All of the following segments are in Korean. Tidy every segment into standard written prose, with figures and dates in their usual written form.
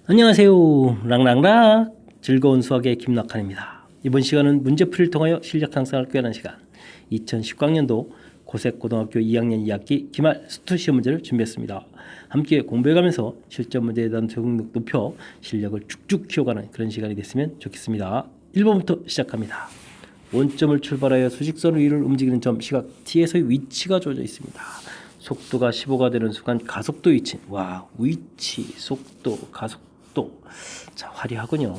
안녕하세요. 랑랑락 즐거운 수학의 김낙한입니다. 이번 시간은 문제풀이를 통하여 실력 향상을 꾀하는 시간 2019학년도 고색고등학교 2학년 2학기 기말 수투 시험 문제를 준비했습니다. 함께 공부해가면서 실전 문제에 대한 적응력 높여 실력을 쭉쭉 키워가는 그런 시간이 됐으면 좋겠습니다. 1번부터 시작합니다. 원점을 출발하여 수직선 위를 움직이는 점 시각 T에서의 위치가 주어져 있습니다. 속도가 15가 되는 순간 가속도 위치. 와, 위치, 속도, 가속도. 자, 화려하군요.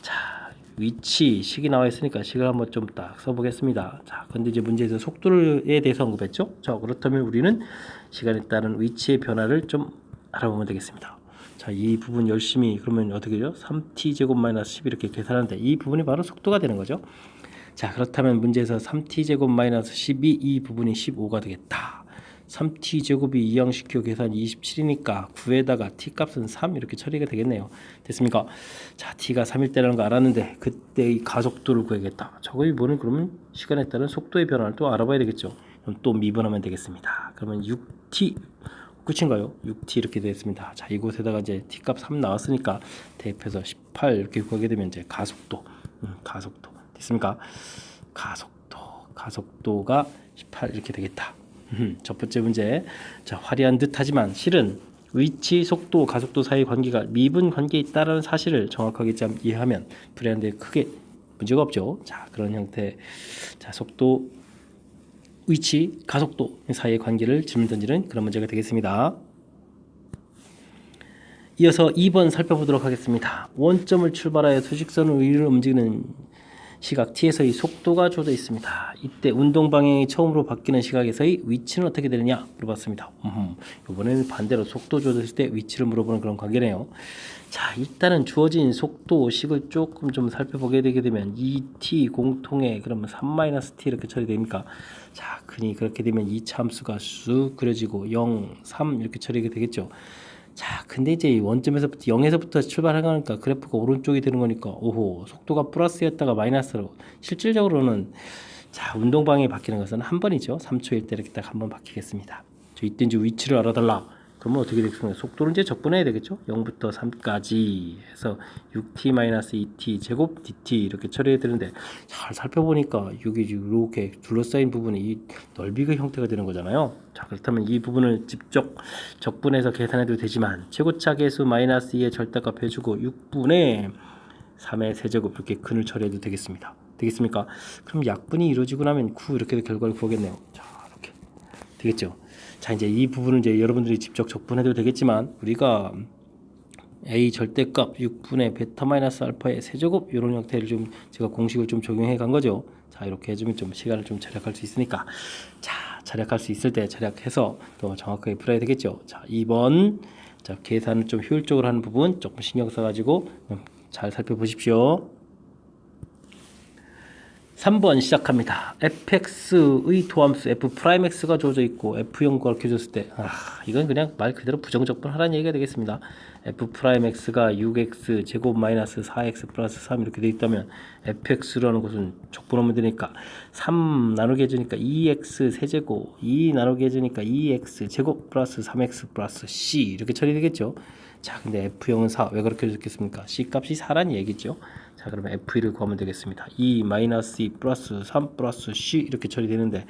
자, 위치, 식이 나와 있으니까 식을 한번 좀 딱 써보겠습니다. 자, 근데 이제 문제에서 속도에 대해서 언급했죠. 자, 그렇다면 우리는 시간에 따른 위치의 변화를 좀 알아보면 되겠습니다. 자, 이 부분 열심히 그러면 어떻게 되죠? 3t 제곱 마이너스 10 이렇게 계산하는데 이 부분이 바로 속도가 되는 거죠. 자, 그렇다면 문제에서 3t 제곱 마이너스 12 이 부분이 15가 되겠다. 3t 제곱이 이항시켜 계산 27이니까 9에다가 t 값은 3 이렇게 처리가 되겠네요. 됐습니까? 자, t가 3일 때라는 거 알았는데 그때 이 가속도를 구해야겠다. 저거 이번엔 그러면 시간에 따른 속도의 변화를 또 알아봐야 되겠죠. 그럼 또 미분하면 되겠습니다. 그러면 6t 끝인가요? 6t 이렇게 되겠습니다. 자, 이곳에다가 이제 t 값 3 나왔으니까 대입해서 18 이렇게 구하게 되면 이제 가속도 가속도 됐습니까? 가속도가 18 이렇게 되겠다. 첫 번째 문제. 자, 화려한 듯하지만 실은 위치, 속도, 가속도 사이의 관계가 미분 관계에 있다는 사실을 정확하게 좀 이해하면 풀이하는데 크게 문제가 없죠. 자, 그런 형태. 자, 속도, 위치, 가속도 사이의 관계를 질문 던지는 그런 문제가 되겠습니다. 이어서 2번 살펴보도록 하겠습니다. 원점을 출발하여 수직선을 위로 움직이는 시각 T에서의 속도가 주어져 있습니다. 이때 운동 방향이 처음으로 바뀌는 시각에서의 위치는 어떻게 되느냐 물어봤습니다. 이번에는 반대로 속도 주어졌을 때 위치를 물어보는 그런 관계네요. 자, 일단은 주어진 속도식을 조금 좀 살펴보게 되게 되면 2t 공통에 그러면 3-t 이렇게 처리됩니까? 자, 그니 그렇게 되면 이 참수가 쑥 그려지고 0, 3 이렇게 처리가 되겠죠. 자, 근데 이제 원점에서부터 0에서부터 출발하니까 그래프가 오른쪽이 되는 거니까 오호, 속도가 플러스였다가 마이너스로 실질적으로는 자, 운동 방향이 바뀌는 것은 한 번이죠. 3초일 때 이렇게 딱 한 번 바뀌겠습니다. 저 이때 이제 위치를 알아달라. 그러면 어떻게 되겠습니까? 속도를 이제 적분해야 되겠죠. 0부터 3까지 해서 6t-2t 제곱 dt 이렇게 처리해야 되는데 잘 살펴보니까 여기 이렇게 둘러싸인 부분이 이 넓이의 형태가 되는 거잖아요. 자, 그렇다면 이 부분을 직접 적분해서 계산해도 되지만 최고차 계수 마이너스 2의 절대값 해주고 6분의 3의 세제곱 이렇게 근을 처리해도 되겠습니다. 되겠습니까? 그럼 약분이 이루어지고 나면 9 이렇게 결과를 구하겠네요. 자, 이렇게 되겠죠. 자, 이제 이 부분은 이제 여러분들이 직접 적분해도 되겠지만 우리가 a 절대값 6분의 베타 마이너스 알파의 세제곱 이런 형태를 좀 제가 공식을 좀 적용해 간 거죠. 자, 이렇게 해주면 좀 시간을 좀 절약할 수 있으니까 자, 절약할 수 있을 때 절약해서 또 정확하게 풀어야 되겠죠. 자, 2번 자, 계산을 좀 효율적으로 하는 부분 조금 신경 써가지고 잘 살펴보십시오. 3번 시작합니다. fx의 도함수 f'x가 주어져 있고 f형 가르쳐줬을 때 이건 그냥 말 그대로 부정적분 하라는 얘기가 되겠습니다. f'x가 6x 제곱 마이너스 4x 플러스 3 이렇게 되어 있다면 fx라는 것은 적분하면 되니까 3 나누게 해주니까 2x 세제곱 2 나누게 해주니까 2x 제곱 플러스 3x 플러스 c 이렇게 처리되겠죠. 자, 근데 f형은 4 왜 그렇게 해줬겠습니까? c 값이 4라는 얘기죠. 자, 그러면 f1을 구하면 되겠습니다. 2 마이너스 2 플러스 3 플러스 c 이렇게 처리되는데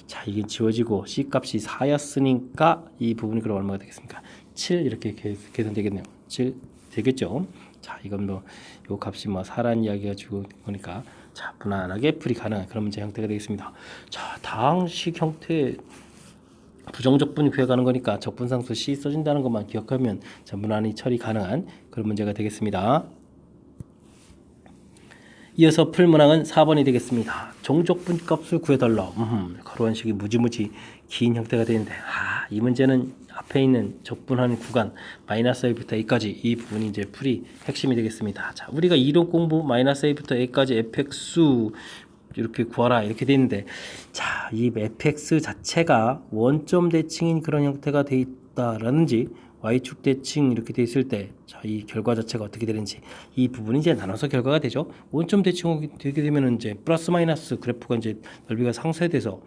자, 이게 지워지고 c 값이 4였으니까 이 부분이 그럼 얼마가 되겠습니까? 7 이렇게 계산되겠네요. 7 되겠죠. 자, 이건 뭐 요 값이 뭐 4라는 이야기가 주고 보니까 자, 무난하게 풀이 가능한 그런 문제 형태가 되겠습니다. 자, 다항식 형태 부정적분이 구해가는 거니까 적분상수 C 써진다는 것만 기억하면 자, 무난히 처리 가능한 그런 문제가 되겠습니다. 이어서 풀 문항은 4번이 되겠습니다. 종족분 값을 구해달라. 그런 식이 무지무지 긴 형태가 되는데 이 문제는 앞에 있는 적분하는 구간 마이너스 a부터 a까지 이 부분이 이제 풀이 핵심이 되겠습니다. 자, 우리가 이론 공부 마이너스 a부터 a까지 fx 이렇게 구하라 이렇게 돼 있는데 자, 이 fx 자체가 원점 대칭인 그런 형태가 돼 있다라는지 y축 대칭 이렇게 돼 있을 때 자, 이 결과 자체가 어떻게 되는지 이 부분이 이제 나눠서 결과가 되죠. 원점 대칭이 되게 되면 이제 플러스 마이너스 그래프가 이제 넓이가 상쇄돼서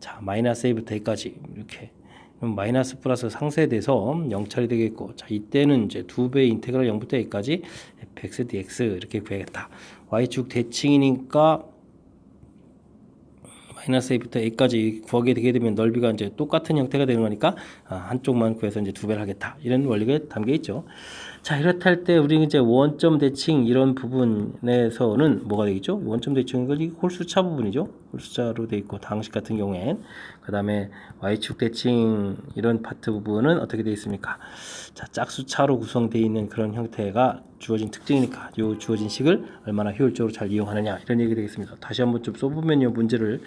자, 마이너스 a부터 a까지 이렇게 그럼 마이너스 플러스 상쇄돼서 0 처리되겠고, 자 이때는 이제 2배의 인테그랄 0부터 a까지 fx dx 이렇게 구해야겠다. y축 대칭이니까 마이너스 a부터 a까지 구하게 되게 되면 넓이가 이제 똑같은 형태가 되는 거니까 한쪽만 구해서 이제 2배를 하겠다. 이런 원리가 담겨 있죠. 자, 이렇다 할 때 우리 이제 원점 대칭 이런 부분에서는 뭐가 되겠죠? 원점 대칭은 이 홀수차 부분이죠. 홀수차로 돼 있고 당식 같은 경우엔 그다음에 y축 대칭 이런 파트 부분은 어떻게 되어 있습니까? 자, 짝수차로 구성되어 있는 그런 형태가 주어진 특징이니까 이 주어진 식을 얼마나 효율적으로 잘 이용하느냐 이런 얘기 되겠습니다. 다시 한번 좀 써보면요 문제를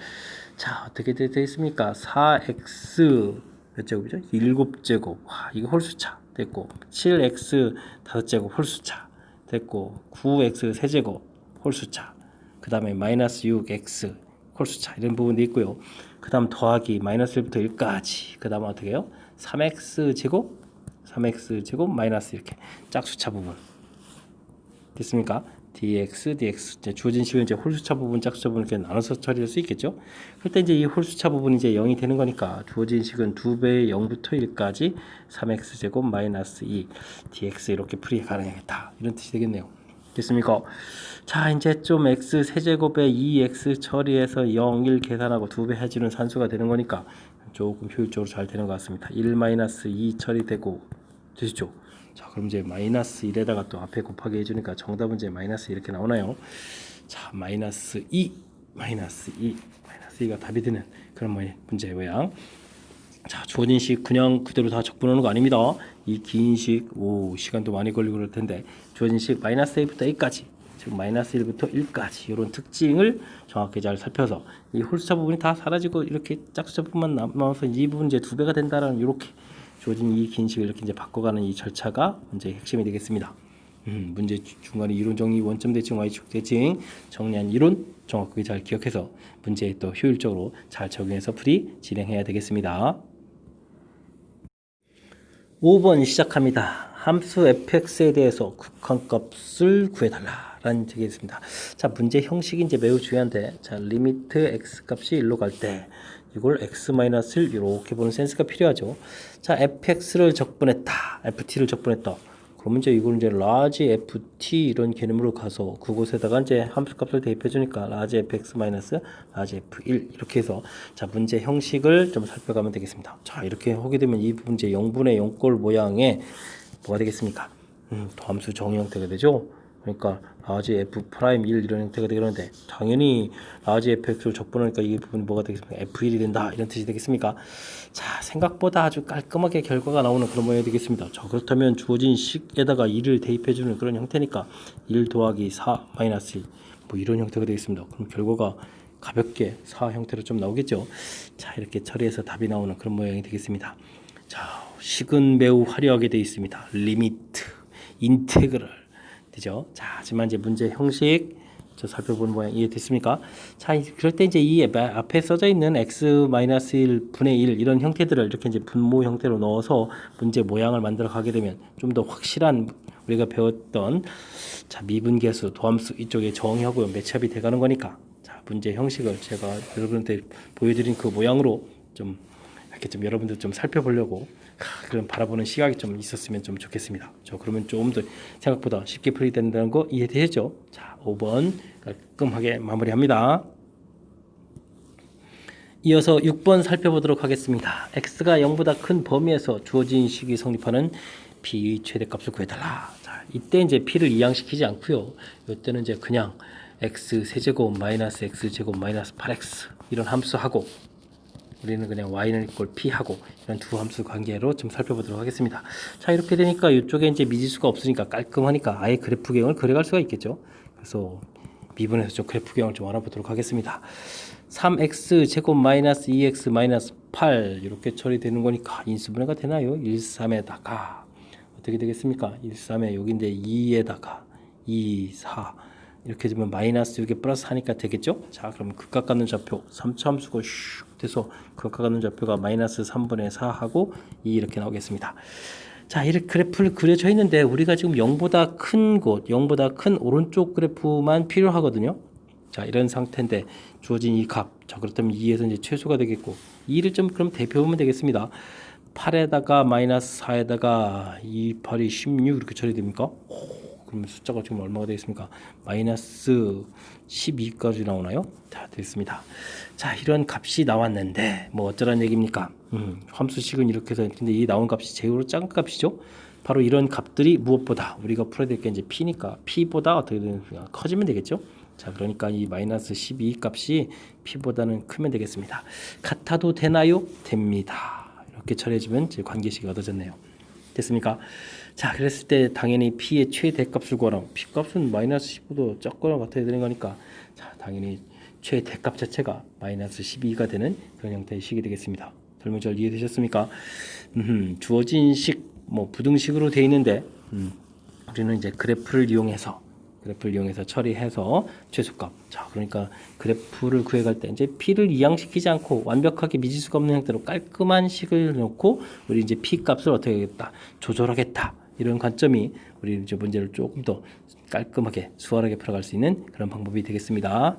자 어떻게 되어 있습니까? 4x 몇 제곱이죠? 7제곱 와 이거 홀수차 됐고 7x 5제곱 홀수차 됐고 9x 세제곱 홀수차 그 다음에 마이너스 6x 홀수차 이런 부분도 있고요. 그 다음 더하기 마이너스 1부터 1까지 그 다음 어떻게 해요? 3x 제곱 마이너스 이렇게 짝수차 부분 됐습니까? dx, dx 이제 주어진 식을 이제 홀수차 부분, 짝수차 부분 이렇게 나눠서 처리할 수 있겠죠. 그럴 때 이제 이 홀수차 부분이 이제 0이 되는 거니까 주어진 식은 2배의 0부터 1까지 3x 제곱 마이너스 2 dx 이렇게 풀이 가능하겠다. 이런 뜻이 되겠네요. 됐습니까? 자 이제 좀 x 세제곱에 2x 처리해서 0, 1 계산하고 2배 해주는 산수가 되는 거니까 조금 효율적으로 잘 되는 것 같습니다. 1 마이너스 2 처리되고 되시죠? 자 그럼 이제 마이너스 1에다가 또 앞에 곱하기 해주니까 정답은 이제 마이너스 이렇게 나오나요? 자 마이너스 2가 답이 되는 그런 문제의 모양. 자 주어진 식 그냥 그대로 다 적분하는 거 아닙니다. 이 긴 식 시간도 많이 걸리고 그럴 텐데 주어진 식 마이너스 a부터 a까지 즉 마이너스 1부터 1까지 이런 특징을 정확히 잘 살펴서 이 홀수차 부분이 다 사라지고 이렇게 짝수차 부분만 남아서 이 부분 이제 2배가 된다라는 이렇게 주어진 이 긴 식을 이렇게 이제 바꿔가는 이 절차가 문제의 핵심이 되겠습니다. 문제 중간에 이론 정리, 원점 대칭, y축 대칭 정리한 이론 정확하게 잘 기억해서 문제에 또 효율적으로 잘 적용해서 풀이 진행해야 되겠습니다. 5번 시작합니다. 함수 fx에 대해서 극한값을 구해달라 라는 책이 있습니다. 자 문제 형식이 이제 매우 중요한데 자 리미트 x 값이 1로 갈 때 이걸 x-1 이렇게 보는 센스가 필요하죠. 자 fx를 적분했다 ft를 적분했다 그러면 이제 이걸 이제 라지 ft 이런 개념으로 가서 그곳에다가 이제 함수값을 대입해 주니까 라지 fx 마이너스 라지 f1 이렇게 해서 자 문제 형식을 좀 살펴가면 되겠습니다. 자 이렇게 하게 되면 이 문제 0분의 0꼴 모양의 뭐가 되겠습니까? 도함수 정의 형태가 되죠. 그러니까 라지 f 프라임 1 이런 형태가 되는데 당연히 라지 fx를 적분하니까 이 부분이 뭐가 되겠습니까? f1이 된다 이런 뜻이 되겠습니까? 자 생각보다 아주 깔끔하게 결과가 나오는 그런 모양이 되겠습니다. 자 그렇다면 주어진 식에다가 2를 대입해주는 그런 형태니까 1 더하기 4 마이너스 1 뭐 이런 형태가 되겠습니다. 그럼 결과가 가볍게 4 형태로 좀 나오겠죠. 자 이렇게 처리해서 답이 나오는 그런 모양이 되겠습니다. 자 식은 매우 화려하게 되어 있습니다. 리미트, 인테그럴 되죠. 자, 하지만 이제 문제 형식 저 살펴보는 모양 이해됐습니까? 자, 그럴 때 이제 이 앞에 써져 있는 x-1 분의 1 이런 형태들을 이렇게 이제 분모 형태로 넣어서 문제 모양을 만들어 가게 되면 좀 더 확실한 우리가 배웠던 자 미분계수, 도함수 이쪽에 정의하고 매치업이 돼가는 거니까 자 문제 형식을 제가 여러분한테 보여드린 그 모양으로 좀 이렇게 좀 여러분들 좀 살펴보려고 그런 바라보는 시각이 좀 있었으면 좀 좋겠습니다. 그러면 좀 더 생각보다 쉽게 풀이된다는 거 이해되죠? 자, 5번 깔끔하게 마무리합니다. 이어서 6번 살펴보도록 하겠습니다. x가 0보다 큰 범위에서 주어진 식이 성립하는 p의 최대값을 구해달라. 자, 이때 이제 p를 이항시키지 않고요. 이때는 이제 그냥 x 세제곱 마이너스 x 제곱 마이너스 8x 이런 함수하고 우리는 그냥 y는 이꼴 p 하고 이런 두 함수 관계로 좀 살펴보도록 하겠습니다. 자 이렇게 되니까 이쪽에 이제 미지수가 없으니까 깔끔하니까 아예 그래프경을 그려갈 수가 있겠죠. 그래서 미분해서 좀 그래프경을 좀 알아보도록 하겠습니다. 3x 제곱 마이너스 2x 마이너스 8 이렇게 처리되는 거니까 인수분해가 되나요? 1, 3에다가 어떻게 되겠습니까? 1, 3에 여기 이제 2에다가 2, 4 이렇게 되면 마이너스 이게 플러스 하니까 되겠죠? 자 그럼 극각 갖는 좌표 3차 함수가 슉 돼서 극각 갖는 좌표가 마이너스 3분의 4하고 2 이렇게 나오겠습니다. 자 이렇게 그래프를 그려져 있는데 우리가 지금 0보다 큰 곳 0보다 큰 오른쪽 그래프만 필요하거든요. 자 이런 상태인데 주어진 이 값 자 그렇다면 2에서 이제 최소가 되겠고 2를 좀 그럼 대표하면 되겠습니다. 8에다가 마이너스 4에다가 2, 8이 16 이렇게 처리됩니까? 그러면 숫자가 지금 얼마가 되겠습니까? 마이너스 12까지 나오나요? 자, 됐습니다. 자, 이런 값이 나왔는데 뭐 어쩌란 얘기입니까? 함수식은 이렇게 해서 근데 이 나온 값이 제로 작은 값이죠. 바로 이런 값들이 무엇보다 우리가 풀어야 될 게 이제 p니까 p보다 어떻게 되는 커지면 되겠죠. 자, 그러니까 이 마이너스 12 값이 p보다는 크면 되겠습니다. 같아도 되나요? 됩니다. 이렇게 처리해주면 이제 관계식이 얻어졌네요. 됐습니까? 자, 그랬을 때 당연히 p의 최대값을 구하라. p 값은 마이너스 15도 적거나 같아야 되는 거니까 자, 당연히 최대값 자체가 마이너스 12가 되는 그런 형태의 식이 되겠습니다. 설명 잘 이해되셨습니까? 주어진 식, 뭐 부등식으로 되어 있는데 우리는 이제 그래프를 이용해서 처리해서 최소값. 자, 그러니까 그래프를 구해갈 때 이제 p를 이항시키지 않고 완벽하게 미지수가 없는 형태로 깔끔한 식을 놓고 우리 이제 p 값을 어떻게 하겠다, 조절하겠다. 이런 관점이 우리 이제 문제를 조금 더 깔끔하게 수월하게 풀어갈 수 있는 그런 방법이 되겠습니다.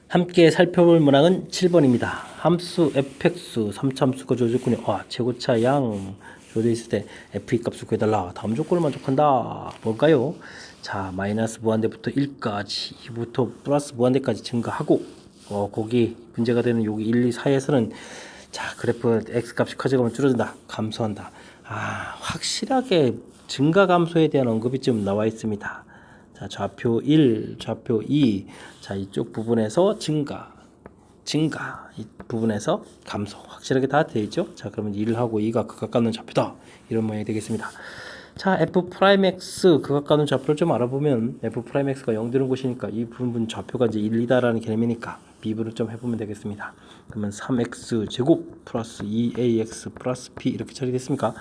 함께 살펴볼 문항은 7번입니다. 함수 fx 3차함수가 주어졌군요. 최고차 양 주어져 있을 때 f2 값을 구해달라. 다음 조건을 만족한다. 뭘까요? 자, 마이너스 무한대부터 1까지, 2부터 플러스 무한대까지 증가하고 거기 문제가 되는 여기 1, 2, 4에서는 자, 그래프 x 값이 커져가면 줄어든다. 감소한다. 확실하게 증가 감소에 대한 언급이 좀 나와 있습니다. 자, 좌표 1, 좌표 2. 자, 이쪽 부분에서 증가, 이 부분에서 감소. 확실하게 다 되어 있죠? 자, 그러면 1하고 2가 극각각는 좌표다. 이런 모양이 되겠습니다. 자, f'(x) 극각각는 좌표를 좀 알아보면 f'(x가 0 되는 곳이니까 이 부분 좌표가 이제 1, 2다라는 개념이니까 미분을 좀 해보면 되겠습니다. 그러면 3x 제곱 플러스 2ax 플러스 p 이렇게 처리됐습니까?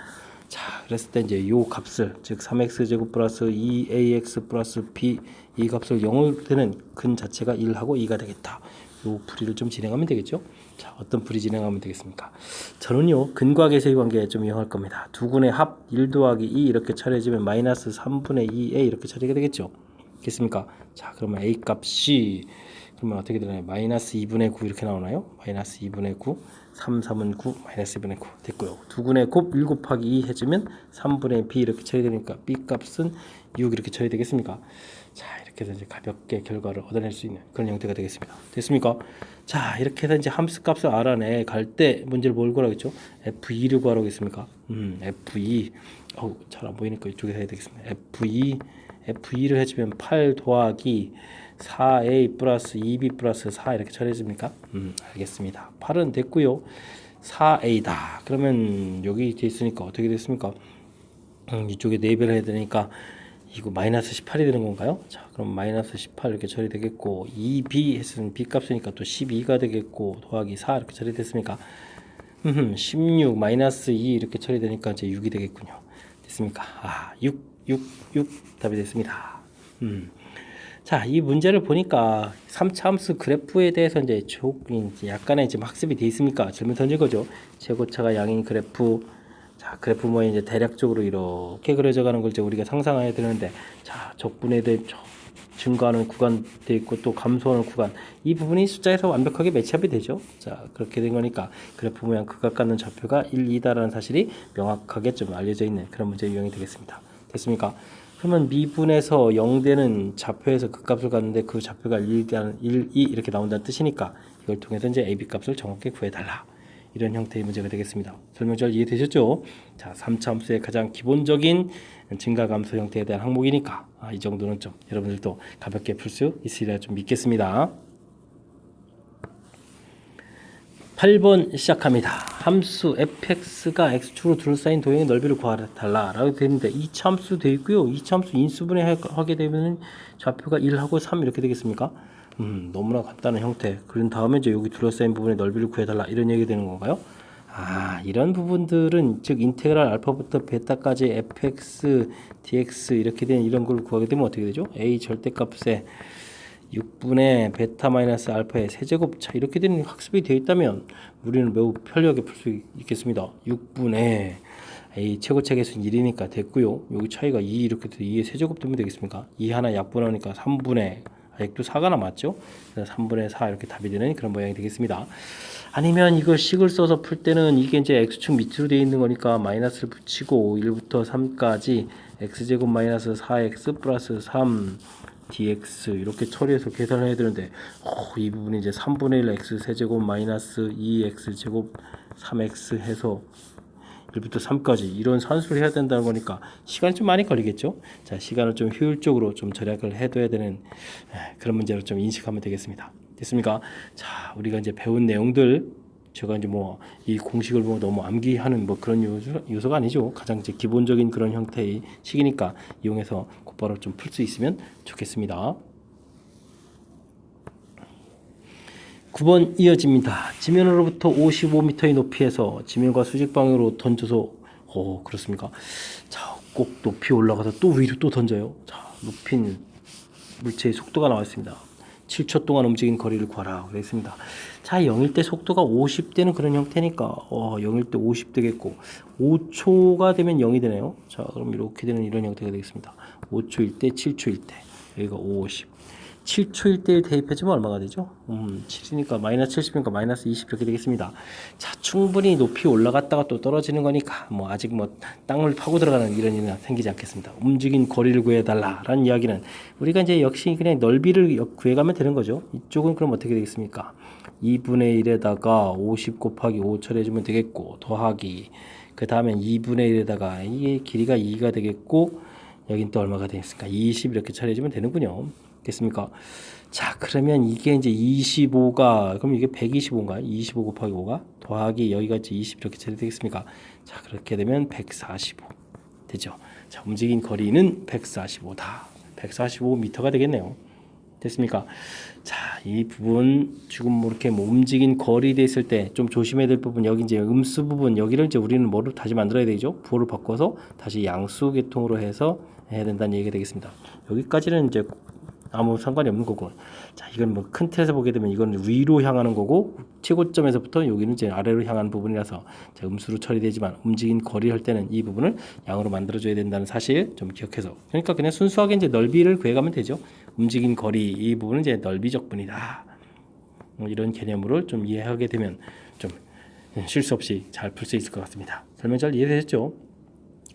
자, 그랬을 때 이제 요 값을, 즉 3x 제곱 플러스 2ax 플러스 p 이 값을 0을 되는 근 자체가 1하고 2가 되겠다. 요 풀이를 좀 진행하면 되겠죠. 자, 어떤 풀이 진행하면 되겠습니까? 저는요, 근과 계수의 관계에 좀 이용할 겁니다. 두 근의 합 1 더하기 2 이렇게 처리해주면 마이너스 3분의 2a 이렇게 처리가 되겠죠. 됐습니까? 자, 그러면 a 값이 그러면 어떻게 되나요? 마이너스 2분의 9 이렇게 나오나요? 마이너스 2분의 9, 3, 3은 9, 마이너스 2분의 9 됐고요. 두 근의 곱 1 곱하기 2 해주면 3분의 b 이렇게 처리되니까 b 값은 6 이렇게 처리되겠습니까? 자, 이렇게 해서 이제 가볍게 결과를 얻어낼 수 있는 그런 형태가 되겠습니다. 됐습니까? 자, 이렇게 해서 이제 함수 값을 알아내 갈 때 문제를 뭘 구하라고 했죠? f2를 구하라고 했습니까? f2 잘 안 보이니까 이쪽에서 해야 되겠습니다. f2를 해주면 8 더하기 4a 플러스 2b 플러스 4 이렇게 처리해줍니까? 알겠습니다. 8은 됐고요. 4a다. 그러면 여기 돼 있으니까 어떻게 됐습니까? 이쪽에 4배를 해야 되니까 이거 마이너스 18이 되는 건가요? 자, 그럼 마이너스 18 이렇게 처리되겠고 2b 했으면 b 값이니까 또 12가 되겠고 더하기 4 이렇게 처리됐습니까? 16 마이너스 2 이렇게 처리되니까 이제 6이 되겠군요. 됐습니까? 6 답이 됐습니다. 자, 이 문제를 보니까 3차 함수 그래프에 대해서 이제 약간의 지금 학습이 돼 있습니까? 질문 던진 거죠. 최고차가 양인 그래프. 자, 그래프 모양이 이제 대략적으로 이렇게 그려져 가는 걸 이제 우리가 상상해야 되는데, 자, 적분에 대해 증가하는 구간 돼 있고 또 감소하는 구간, 이 부분이 숫자에서 완벽하게 매치업이 되죠. 자, 그렇게 된 거니까 그래프 모양 극각각는 좌표가 1, 2다라는 사실이 명확하게 좀 알려져 있는 그런 문제 유형이 되겠습니다. 됐습니까? 그러면 미분에서 0 되는 좌표에서 극값을 갖는데 그 좌표가 1, 2 이렇게 나온다는 뜻이니까 이걸 통해서 이제 AB 값을 정확히 구해달라. 이런 형태의 문제가 되겠습니다. 설명 잘 이해되셨죠? 자, 3차 함수의 가장 기본적인 증가 감소 형태에 대한 항목이니까 이 정도는 좀 여러분들도 가볍게 풀 수 있으리라 좀 믿겠습니다. 8번 시작합니다. 함수 fx가 x축으로 둘러싸인 도형의 넓이를 구하달라 라고 되어 있는데 2차 함수 되어 있고요. 2차 함수 인수분해 하게 되면 좌표가 1하고 3 이렇게 되겠습니까? 너무나 간단한 형태. 그런 다음에 이제 여기 둘러싸인 부분의 넓이를 구해달라 이런 얘기 되는 건가요? 이런 부분들은 즉 인테그랄 알파부터 베타까지 fx, dx 이렇게 된 이런 걸 구하게 되면 어떻게 되죠? a 절대값에 6분의 베타 마이너스 알파의 세제곱 차 이렇게 되는 학습이 되어 있다면 우리는 매우 편리하게 풀 수 있겠습니다. 6분의 a 최고차 계수는 1이니까 됐고요. 여기 차이가 2 이렇게 돼서 2의 세제곱 되면 되겠습니까? 2 하나 약분하니까 3분의 x도 4가 남았죠. 그래서 3분의 4 이렇게 답이 되는 그런 모양이 되겠습니다. 아니면 이걸 식을 써서 풀 때는 이게 이제 x축 밑으로 되어 있는 거니까 마이너스를 붙이고 1부터 3까지 x제곱 마이너스 4x 플러스 3 dx 이렇게 처리해서 계산을 해야 되는데 이 부분이 이제 3분의 1 x 세제곱 마이너스 2x 제곱 3x 해서 1부터 3까지 이런 산수를 해야 된다는 거니까 시간이 좀 많이 걸리겠죠. 자, 시간을 좀 효율적으로 좀 절약을 해둬야 되는 그런 문제를 좀 인식하면 되겠습니다. 됐습니까? 자, 우리가 이제 배운 내용들 제가 이제 뭐 이 공식을 뭐 너무 암기하는 뭐 그런 요소가 아니죠. 가장 이제 기본적인 그런 형태의 식이니까 이용해서 곧바로 좀 풀 수 있으면 좋겠습니다. 9번 이어집니다. 지면으로부터 55m의 높이에서 지면과 수직 방향으로 던져서 그렇습니까? 자, 꼭 높이 올라가서 또 위로 또 던져요. 자, 높인 물체의 속도가 나와 있습니다. 7초 동안 움직인 거리를 구하라 그랬습니다. 자, 0일 때 속도가 50되는 그런 형태니까 0일 때 50 되겠고 5초가 되면 0이 되네요. 자, 그럼 이렇게 되는 이런 형태가 되겠습니다. 5초일 때 7초일 때 여기가 50 7초일 때 대입해주면 얼마가 되죠? 7이니까 마이너스 70이니까 마이너스 20 이렇게 되겠습니다. 자, 충분히 높이 올라갔다가 또 떨어지는 거니까 뭐 아직 뭐 땅을 파고 들어가는 이런 일은 생기지 않겠습니다. 움직인 거리를 구해달라라는 이야기는 우리가 이제 역시 그냥 넓이를 구해가면 되는 거죠. 이쪽은 그럼 어떻게 되겠습니까? 2분의 1에다가 50 곱하기 5 처리해주면 되겠고 더하기 그 다음에 2분의 1에다가 이게 길이가 2가 되겠고 여긴 또 얼마가 되겠습니까? 20 이렇게 처리해주면 되는군요. 됐습니까? 자, 그러면 이게 이제 25가 그럼 이게 125인가요? 25 곱하기 5가 더하기 여기가 이제 20 이렇게 처리되겠습니까? 자, 그렇게 되면 145 되죠. 자, 움직인 거리는 145다. 145m가 되겠네요. 됐습니까? 자, 이 부분 지금 뭐 이렇게 뭐 움직인 거리 돼 있을 때 좀 조심해야 될 부분 여기 이제 음수 부분 여기를 이제 우리는 뭐로 다시 만들어야 되죠? 부호를 바꿔서 다시 양수 계통으로 해서 해야 된다는 얘기가 되겠습니다. 여기까지는 이제 아무 상관이 없는 거고, 자, 이건 뭐 큰 틀에서 보게 되면 이건 위로 향하는 거고 최고점에서부터 여기는 이제 아래로 향하는 부분이라서 자, 음수로 처리되지만 움직인 거리 할 때는 이 부분을 양으로 만들어줘야 된다는 사실 좀 기억해서 그러니까 그냥 순수하게 이제 넓이를 구해가면 되죠. 움직인 거리 이 부분은 이제 넓이적분이다. 이런 개념으로 좀 이해하게 되면 좀 실수 없이 잘 풀 수 있을 것 같습니다. 설명 잘 이해되셨죠?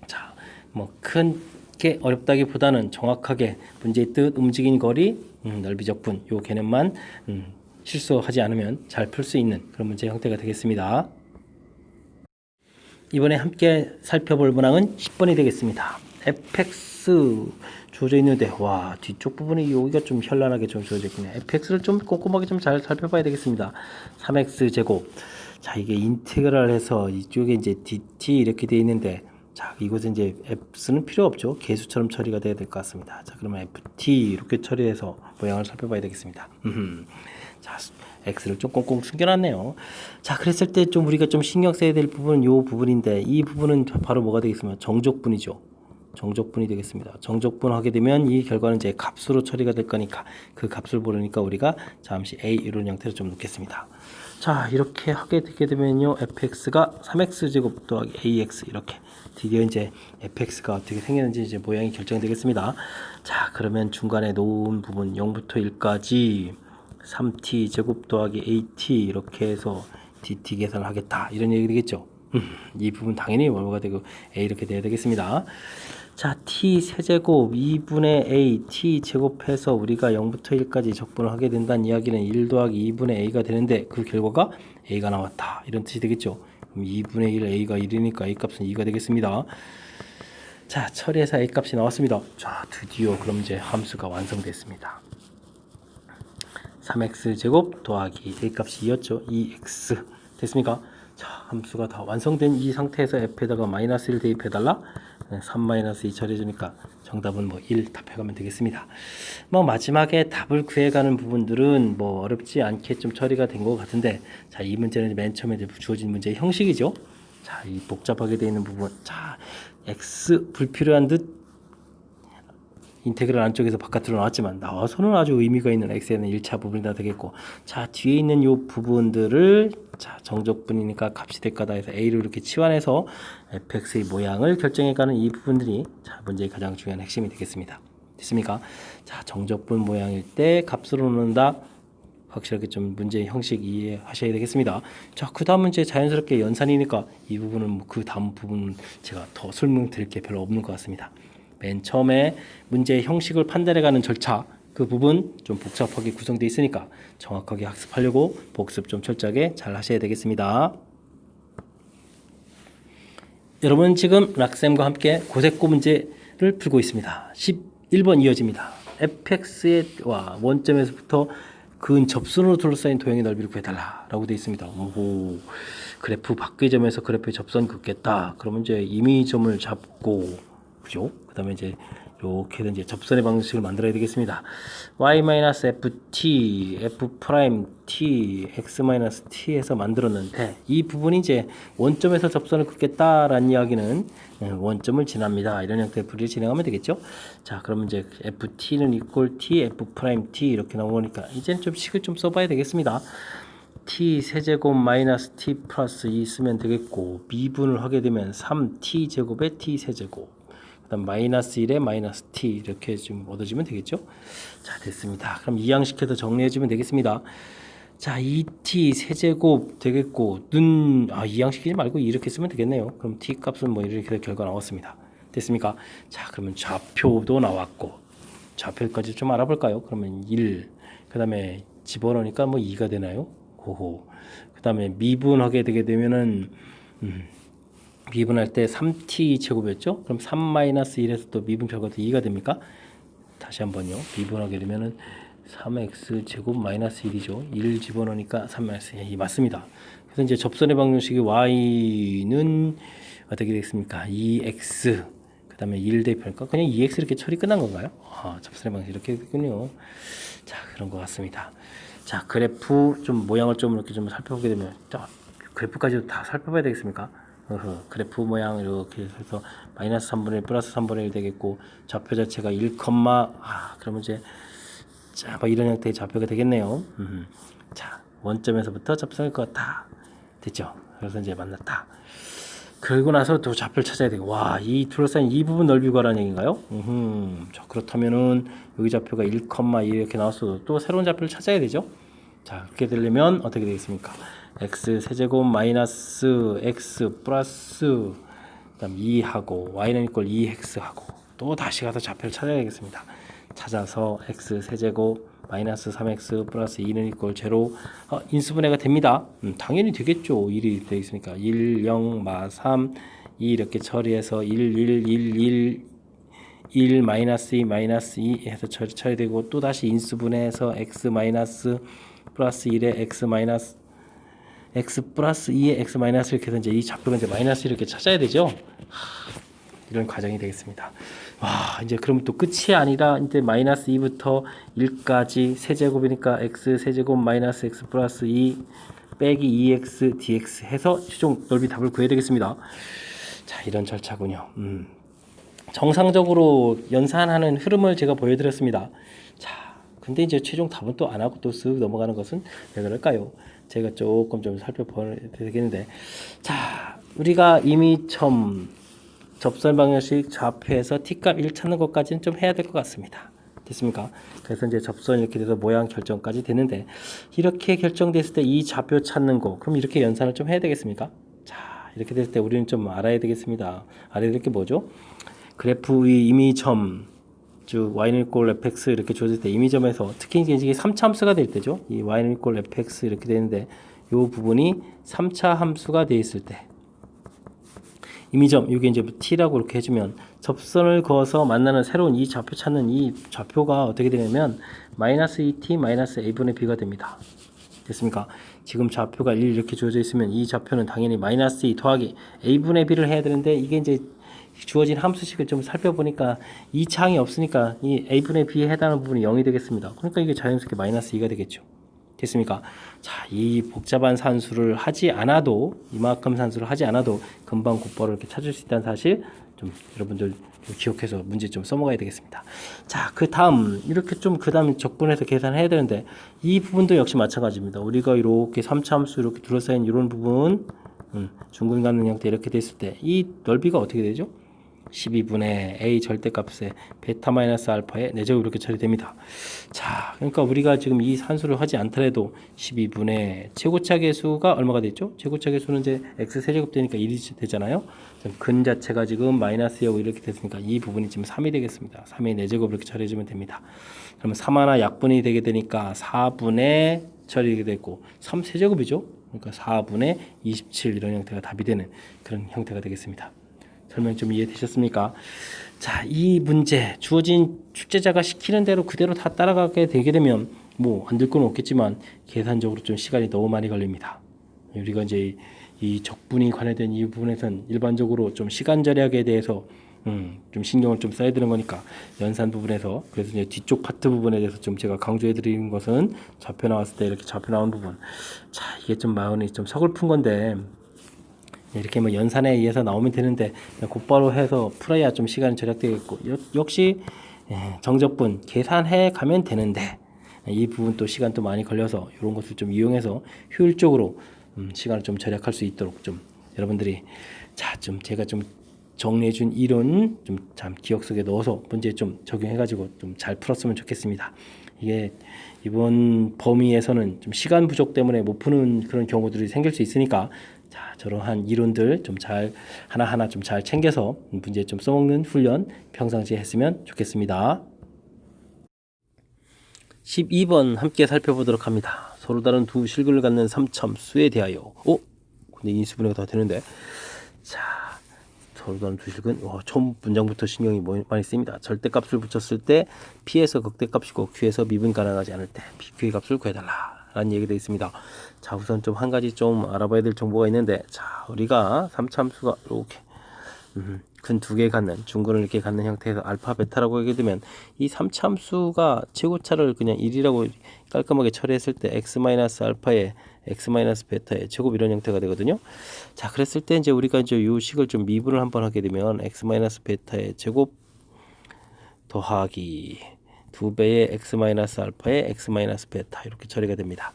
자, 뭐 크게 어렵다기보다는 정확하게 문제의 뜻, 움직인 거리, 넓이적분 요 개념만 실수하지 않으면 잘 풀 수 있는 그런 문제 형태가 되겠습니다. 이번에 함께 살펴볼 문항은 10번이 되겠습니다. fx 주어져 있는데 와 뒤쪽 부분이 여기가 좀 현란하게 좀 주어져 있군요. fx를 좀 꼼꼼하게 좀 잘 살펴봐야 되겠습니다. 3x 제곱 자 이게 인테그랄 해서 이쪽에 이제 dt 이렇게 되어 있는데 자 이곳은 이제 f는 필요 없죠. 계수처럼 처리가 돼야 될 것 같습니다. 자 그러면 ft 이렇게 처리해서 모양을 살펴봐야 되겠습니다. 자 x를 좀 꽁꽁 숨겨놨네요. 자 그랬을 때 좀 우리가 좀 신경 써야 될 부분은 이 부분인데 이 부분은 바로 뭐가 되겠습니까? 정적분이죠. 정적분이 되겠습니다. 정적분 하게 되면 이 결과는 이제 값으로 처리가 될 거니까 그 값을 모르니까 우리가 잠시 a 이런 형태로 좀 놓겠습니다. 자 이렇게 하게 되게 되면요 fx가 3x 제곱 더하기 ax 이렇게 드디어 이제 fx가 어떻게 생겼는지 이제 모양이 결정되겠습니다. 자 그러면 중간에 놓은 부분 0부터 1까지 3t 제곱 더하기 at 이렇게 해서 dt 계산을 하겠다 이런 얘기 되겠죠. 이 부분 당연히 뭐가 되고 a 이렇게 돼야 되겠습니다. 자 t 세제곱 2분의 a t 제곱해서 우리가 0부터 1까지 적분을 하게 된다는 이야기는 1 더하기 2분의 a가 되는데 그 결과가 a가 나왔다 이런 뜻이 되겠죠. 그럼 2분의 1 a가 1이니까 a 값은 2가 되겠습니다. 자 처리해서 a 값이 나왔습니다. 자 드디어 그럼 이제 함수가 완성됐습니다. 3x 제곱 더하기 a 값이 2였죠. 2x 됐습니까? 자 함수가 다 완성된 이 상태에서 f에다가 마이너스 1 대입해달라. 3-2 처리해주니까 정답은 뭐 1 답해가면 되겠습니다. 뭐 마지막에 답을 구해가는 부분들은 뭐 어렵지 않게 좀 처리가 된 것 같은데 자 이 문제는 맨 처음에 주어진 문제의 형식이죠. 자 이 복잡하게 되어 있는 부분 자 x 불필요한 듯 인테그랄 안쪽에서 바깥으로 나왔지만 나와서는 아주 의미가 있는 x에는 1차 부분이다 되겠고 자 뒤에 있는 이 부분들을 자 정적분이니까 값이 될 거다 해서 a를 이렇게 치환해서 fx의 모양을 결정해가는 이 부분들이 자 문제의 가장 중요한 핵심이 되겠습니다. 됐습니까? 자, 정적분 모양일 때 값으로 넣는다. 확실하게 좀 문제 형식 이해하셔야 되겠습니다. 자, 그 다음 문제 자연스럽게 연산이니까 이 부분은 그 다음 부분은 제가 더 설명드릴 게 별로 없는 것 같습니다. 맨 처음에 문제 형식을 판단해가는 절차 그 부분 좀 복잡하게 구성되어 있으니까 정확하게 학습하려고 복습 좀 철저하게 잘 하셔야 되겠습니다. 여러분 지금 락쌤과 함께 고색고 문제를 풀고 있습니다. 11번 이어집니다. fx의 원점에서부터 근 접선으로 둘러싸인 도형의 넓이를 구해달라 라고 되어 있습니다. 오호, 그래프 밖의 점에서 그래프의 접선 긋겠다. 그러면 이제 임의점을 잡고 그죠? 그 다음에 이제 이렇게 이제 접선의 방식을 만들어야 되겠습니다. y-ft, f'-t, x-t에서 만들었는데 이 부분이 이제 원점에서 접선을 긋겠다라는 이야기는 원점을 지납니다. 이런 형태의 풀이를 진행하면 되겠죠. 자, 그러면 이제 ft는 equal t, f'-t 이렇게 나오니까 이제는 좀 식을 좀 써봐야 되겠습니다. t 세제곱 마이너스 t 플러스 2 쓰면 되겠고 미분을 하게 되면 3t 제곱에 t 세제곱 그다음 마이너스 1에 마이너스 t 이렇게 좀 얻어지면 되겠죠. 자, 됐습니다. 그럼 이항식해서 정리해주면 되겠습니다. 자, 2t 세제곱 되겠고 이항식이지 말고 이렇게 쓰면 되겠네요. 그럼 t 값은 뭐 이렇게 결과 나왔습니다. 됐습니까? 자, 그러면 좌표도 나왔고 좌표까지 좀 알아볼까요? 그러면 1, 그 다음에 집어넣으니까 뭐 2가 되나요? 호호. 그 다음에 미분하게 되게 되면은 미분할 때 3t 제곱이었죠? 그럼 3-1에서 또 미분 결과도 2가 됩니까? 다시 한번요. 미분하게 되면은 3x 제곱 마이너스 1이죠. 1 집어넣으니까 3-2 맞습니다. 그래서 이제 접선의 방정식이 y는 어떻게 되겠습니까? 2x 그 다음에 1 대입하니까 그냥 2x 이렇게 처리 끝난 건가요? 접선의 방식 이렇게 됐군요. 자, 그런 것 같습니다. 자, 그래프 좀 모양을 좀 이렇게 좀 살펴보게 되면 그래프까지도 다 살펴봐야 되겠습니까? 그래프 모양 이렇게 해서 마이너스 3분의 1 플러스 3분의 1 되겠고 좌표 자체가 1, 그러면 이제 자, 뭐 이런 형태의 좌표가 되겠네요. 자, 원점에서부터 접선일 것 같다. 됐죠? 그래서 이제 만났다. 그리고 나서 또 좌표를 찾아야 되고 이 둘러싸인 이 부분 넓이 구하라는 얘기인가요? 자, 그렇다면은 여기 좌표가 1, 2 이렇게 나왔어도 또 새로운 좌표를 찾아야 되죠. 자, 그렇게 되려면 어떻게 되겠습니까? x 세제곱 마이너스 x 플러스 그다음 2하고 y는 이꼴 2x 하고 또 다시 가서 좌표를 찾아야 되겠습니다. 찾아서 x 세제곱 마이너스 3x 플러스 2는 이꼴 제로 인수분해가 됩니다. 당연히 되겠죠. 1이 되겠으니까 1, 0, 3, 2 이렇게 처리해서 1, 1, 1, 1 1 마이너스 2 마이너스 2 해서 처리되고 또 다시 인수분해해서 x 마이너스 플러스 1에 x 마이너스 x 플러스 2에 x 마이너스 이렇게 해서 이제 이 좌표가 이제 마이너스 이렇게 찾아야 되죠. 이런 과정이 되겠습니다. 이제 그럼 또 끝이 아니라 이제 마이너스 2부터 1까지 세제곱이니까 x 세제곱 마이너스 x 플러스 2 빼기 2x dx 해서 최종 넓이 답을 구해야 되겠습니다. 자, 이런 절차군요. 정상적으로 연산하는 흐름을 제가 보여드렸습니다. 자, 근데 이제 최종 답은 또 안 하고 또 쓱 넘어가는 것은 왜 그럴까요? 제가 조금 좀 살펴봐야 되겠는데, 자, 우리가 이미 접선 방정식 좌표에서 t값 1 찾는 것까지는 좀 해야 될 것 같습니다. 됐습니까? 그래서 이제 접선 이렇게 돼서 모양 결정까지 되는데, 이렇게 결정됐을 때 이 좌표 찾는 거, 그럼 이렇게 연산을 좀 해야 되겠습니까? 자, 이렇게 됐을 때 우리는 좀 알아야 되겠습니다. 알아야 될 게 뭐죠? 그래프의 임의점, 즉 y는 equal fx 이렇게 주어질 때 임의점에서 특히 이게 3차 함수가 될 때죠. 이 y는 equal fx 이렇게 되는데 이 부분이 3차 함수가 되어 있을 때 임의점 이게 이제 t라고 이렇게 해주면 접선을 그어서 만나는 새로운 이 좌표 찾는 이 좌표가 어떻게 되냐면 마이너스 2t 마이너스 a분의 b가 됩니다. 됐습니까? 지금 좌표가 1 이렇게 주어져 있으면 이 좌표는 당연히 마이너스 2 더하기 a분의 b를 해야 되는데 이게 이제 주어진 함수식을 좀 살펴보니까 이 창이 없으니까 이 a분의 b에 해당하는 부분이 0이 되겠습니다. 그러니까 이게 자연스럽게 마이너스 2가 되겠죠. 됐습니까? 자, 이 복잡한 산수를 하지 않아도 이만큼 산수를 하지 않아도 금방 곧바로 이렇게 찾을 수 있다는 사실 좀 여러분들 기억해서 문제 좀 써먹어야 되겠습니다. 자, 그 다음 이렇게 좀 그 다음 적분해서 계산해야 되는데 이 부분도 역시 마찬가지입니다. 우리가 이렇게 3차 함수 이렇게 둘러싸인 이런 부분 중근 갖는 형태 이렇게 됐을 때 이 넓이가 어떻게 되죠? 12분의 a 절대값에 베타 마이너스 알파의 4제곱 이렇게 처리됩니다. 자, 그러니까 우리가 지금 이 산수를 하지 않더라도 12분의 최고차 계수가 얼마가 됐죠? 최고차 계수는 이제 x 세제곱 되니까 1이 되잖아요. 근 자체가 지금 마이너스 5 이렇게 됐으니까 이 부분이 지금 3이 되겠습니다. 3의 4제곱 이렇게 처리해주면 됩니다. 그러면 3 하나 약분이 되게 되니까 4분의 처리가 되고 3 세제곱이죠. 그러니까 4분의 27 이런 형태가 답이 되는 그런 형태가 되겠습니다. 설명 좀 이해되셨습니까? 자, 이 문제 주어진 출제자가 시키는 대로 그대로 다 따라가게 되게 되면 뭐 안 될 건 없겠지만 계산적으로 좀 시간이 너무 많이 걸립니다. 우리가 이제 이 적분이 관련된 이 부분에서는 일반적으로 좀 시간 절약에 대해서 좀 신경을 좀 써야 되는 거니까 연산 부분에서 그래서 이제 뒤쪽 파트 부분에 대해서 좀 제가 강조해 드리는 것은 좌표 나왔을 때 이렇게 좌표 나온 부분. 자, 이게 좀 마음이 좀 서글픈 건데 이렇게 뭐 연산에 의해서 나오면 되는데 곧바로 해서 풀어야 좀 시간이 절약되겠고 역시 정적분 계산해 가면 되는데 이 부분 또 시간 또 많이 걸려서 이런 것을 좀 이용해서 효율적으로 시간을 좀 절약할 수 있도록 좀 여러분들이 자 좀 제가 좀 정리해준 이론 좀 참 기억 속에 넣어서 문제 좀 적용해가지고 좀 잘 풀었으면 좋겠습니다. 이게 이번 범위에서는 좀 시간 부족 때문에 못 푸는 그런 경우들이 생길 수 있으니까 자, 저러한 이론들 좀 잘 하나하나 좀 잘 챙겨서 문제 좀 써먹는 훈련 평상시에 했으면 좋겠습니다. 12번 함께 살펴보도록 합니다. 서로 다른 두 실근을 갖는 삼참수에 대하여. 근데 인수분해가 다 되는데. 자, 서로 다른 두 실근. 처음 문장부터 신경이 많이 쓰입니다. 절대값을 붙였을 때 P에서 극대값이고 Q에서 미분 가능하지 않을 때 PQ의 값을 구해달라. 라는 얘기가 되어 있습니다. 자, 우선 좀 한 가지 좀 알아봐야 될 정보가 있는데, 자, 우리가 삼참수가 이렇게 근 두 개 갖는 중근을 이렇게 갖는 형태에서 알파 베타라고 하게 되면 이 삼참수가 최고차를 그냥 1이라고 깔끔하게 처리했을 때 x 마이너스 알파에 x 마이너스 베타의 제곱 이런 형태가 되거든요. 자, 그랬을 때 이제 우리가 이제 이 식을 좀 미분을 한번 하게 되면 x 마이너스 베타의 제곱 더하기 2배의 x 마이너스 알파의 x 마이너스 베타 이렇게 처리가 됩니다.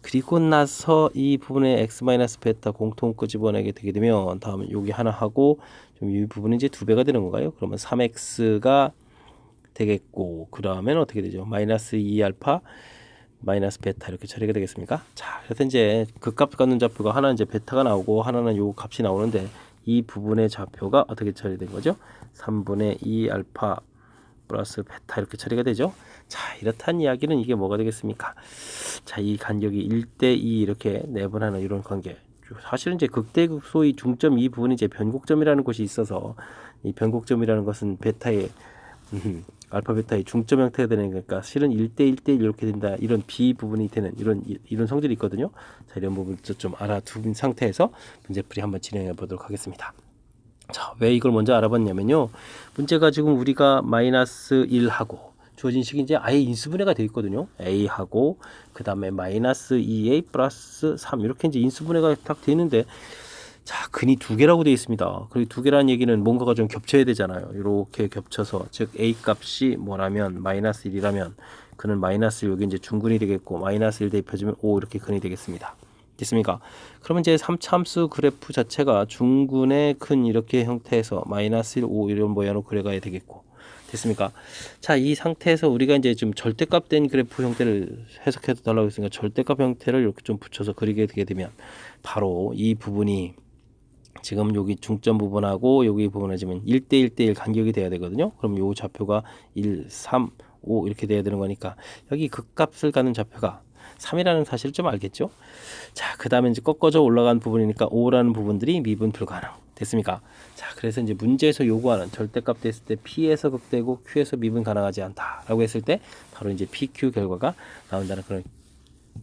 그리고 나서 이 부분에 x 마이너스 베타 공통 끄집어내게 되게 되면 다음에 여기 하나 하고 좀 이 부분이 이제 2배가 되는 건가요? 그러면 3x가 되겠고 그 다음에는 어떻게 되죠? 마이너스 2 알파 마이너스 베타 이렇게 처리가 되겠습니까? 자, 그래서 이제 극값 갖는 좌표가 하나는 이제 베타가 나오고 하나는 요 값이 나오는데 이 부분의 좌표가 어떻게 처리된 거죠? 3분의 2 알파 플러스 베타 이렇게 처리가 되죠. 자, 이렇다는 이야기는 이게 뭐가 되겠습니까? 자, 이 간격이 1대2 이렇게 내분하는 이런 관계. 사실은 이제 극대극 소위 중점 이 부분이 이제 변곡점이라는 곳이 있어서 이 변곡점이라는 것은 베타의 알파 베타의 중점 형태가 되는 거니까 실은 1대1대1 이렇게 된다. 이런 B 부분이 되는 이런 성질이 있거든요. 자, 이런 부분을 좀 알아둔 상태에서 문제풀이 한번 진행해 보도록 하겠습니다. 자, 왜 이걸 먼저 알아봤냐면요. 문제가 지금 우리가 마이너스 1하고 주어진 식이 이제 아예 인수분해가 되어 있거든요. A하고 그 다음에 마이너스 2A 플러스 3 이렇게 이제 인수분해가 딱 되어 있는데 자, 근이 두 개라고 되어 있습니다. 그리고 두 개라는 얘기는 뭔가가 좀 겹쳐야 되잖아요. 이렇게 겹쳐서 즉 A 값이 뭐라면 마이너스 1이라면 그는 마이너스 여기 이제 중근이 되겠고 마이너스 1 대입해주면 5 이렇게 근이 되겠습니다. 됐습니까? 그러면 이제 3참수 그래프 자체가 중근의 큰 이렇게 형태에서 마이너스 1, 5 이런 모양으로 그려가야 되겠고 됐습니까? 자, 이 상태에서 우리가 이제 좀 절대값 된 그래프 형태를 해석해 달라고 했으니까 절대값 형태를 이렇게 좀 붙여서 그리게 되게 되면 바로 이 부분이 지금 여기 중점 부분하고 여기 부분에 지금 1대1대1 간격이 돼야 되거든요. 그럼 요 좌표가 1, 3, 5 이렇게 돼야 되는 거니까 여기 극값을 갖는 좌표가 3이라는 사실을 좀 알겠죠? 자, 그 다음에 이제 꺾어져 올라간 부분이니까 5라는 부분들이 미분 불가능. 됐습니까? 자, 그래서 이제 문제에서 요구하는 절대값 됐을 때 P에서 극대고 Q에서 미분 가능하지 않다라고 했을 때 바로 이제 PQ 결과가 나온다는 그런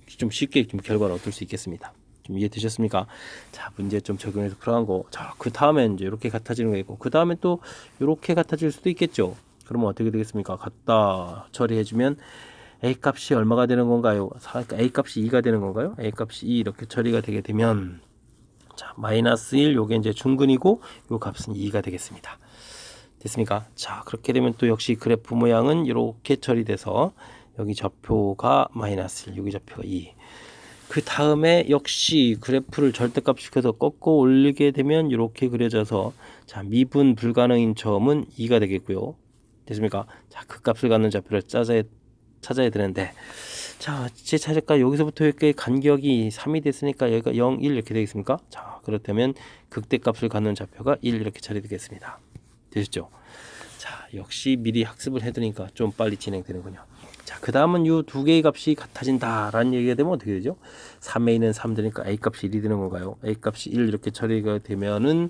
좀 쉽게 좀 결과를 얻을 수 있겠습니다. 좀 이해되셨습니까? 자, 문제 좀 적용해서 풀어간 거. 자, 그 다음엔 이제 이렇게 같아지는 거 있고, 그 다음에 또 이렇게 같아질 수도 있겠죠. 그러면 어떻게 되겠습니까? 갖다 처리해주면 A 값이 얼마가 되는 건가요? A 값이 2가 되는 건가요? A 값이 2 이렇게 처리가 되게 되면 자, 마이너스 1 요게 이제 중근이고 요 값은 2가 되겠습니다. 됐습니까? 자, 그렇게 되면 또 역시 그래프 모양은 이렇게 처리돼서 여기 좌표가 마이너스 1, 여기 좌표가 2. 그 다음에 역시 그래프를 절대값시켜서 꺾어 올리게 되면 이렇게 그려져서 자 미분 불가능인 점은 2가 되겠고요. 됐습니까? 자 그 값을 갖는 좌표를 찾아야 되는데 자 제 찾을까 여기서부터 여기까지 간격이 3이 됐으니까 여기가 0, 1 이렇게 되겠습니까? 자 그렇다면 극대값을 갖는 좌표가 1 이렇게 처리되겠습니다. 되셨죠? 자 역시 미리 학습을 해두니까 좀 빨리 진행되는군요. 자, 그 다음은 이 두 개의 값이 같아진다 라는 얘기가 되면 어떻게 되죠? 3a는 3 되니까 a 값이 1이 되는 건가요? a 값이 1 이렇게 처리가 되면은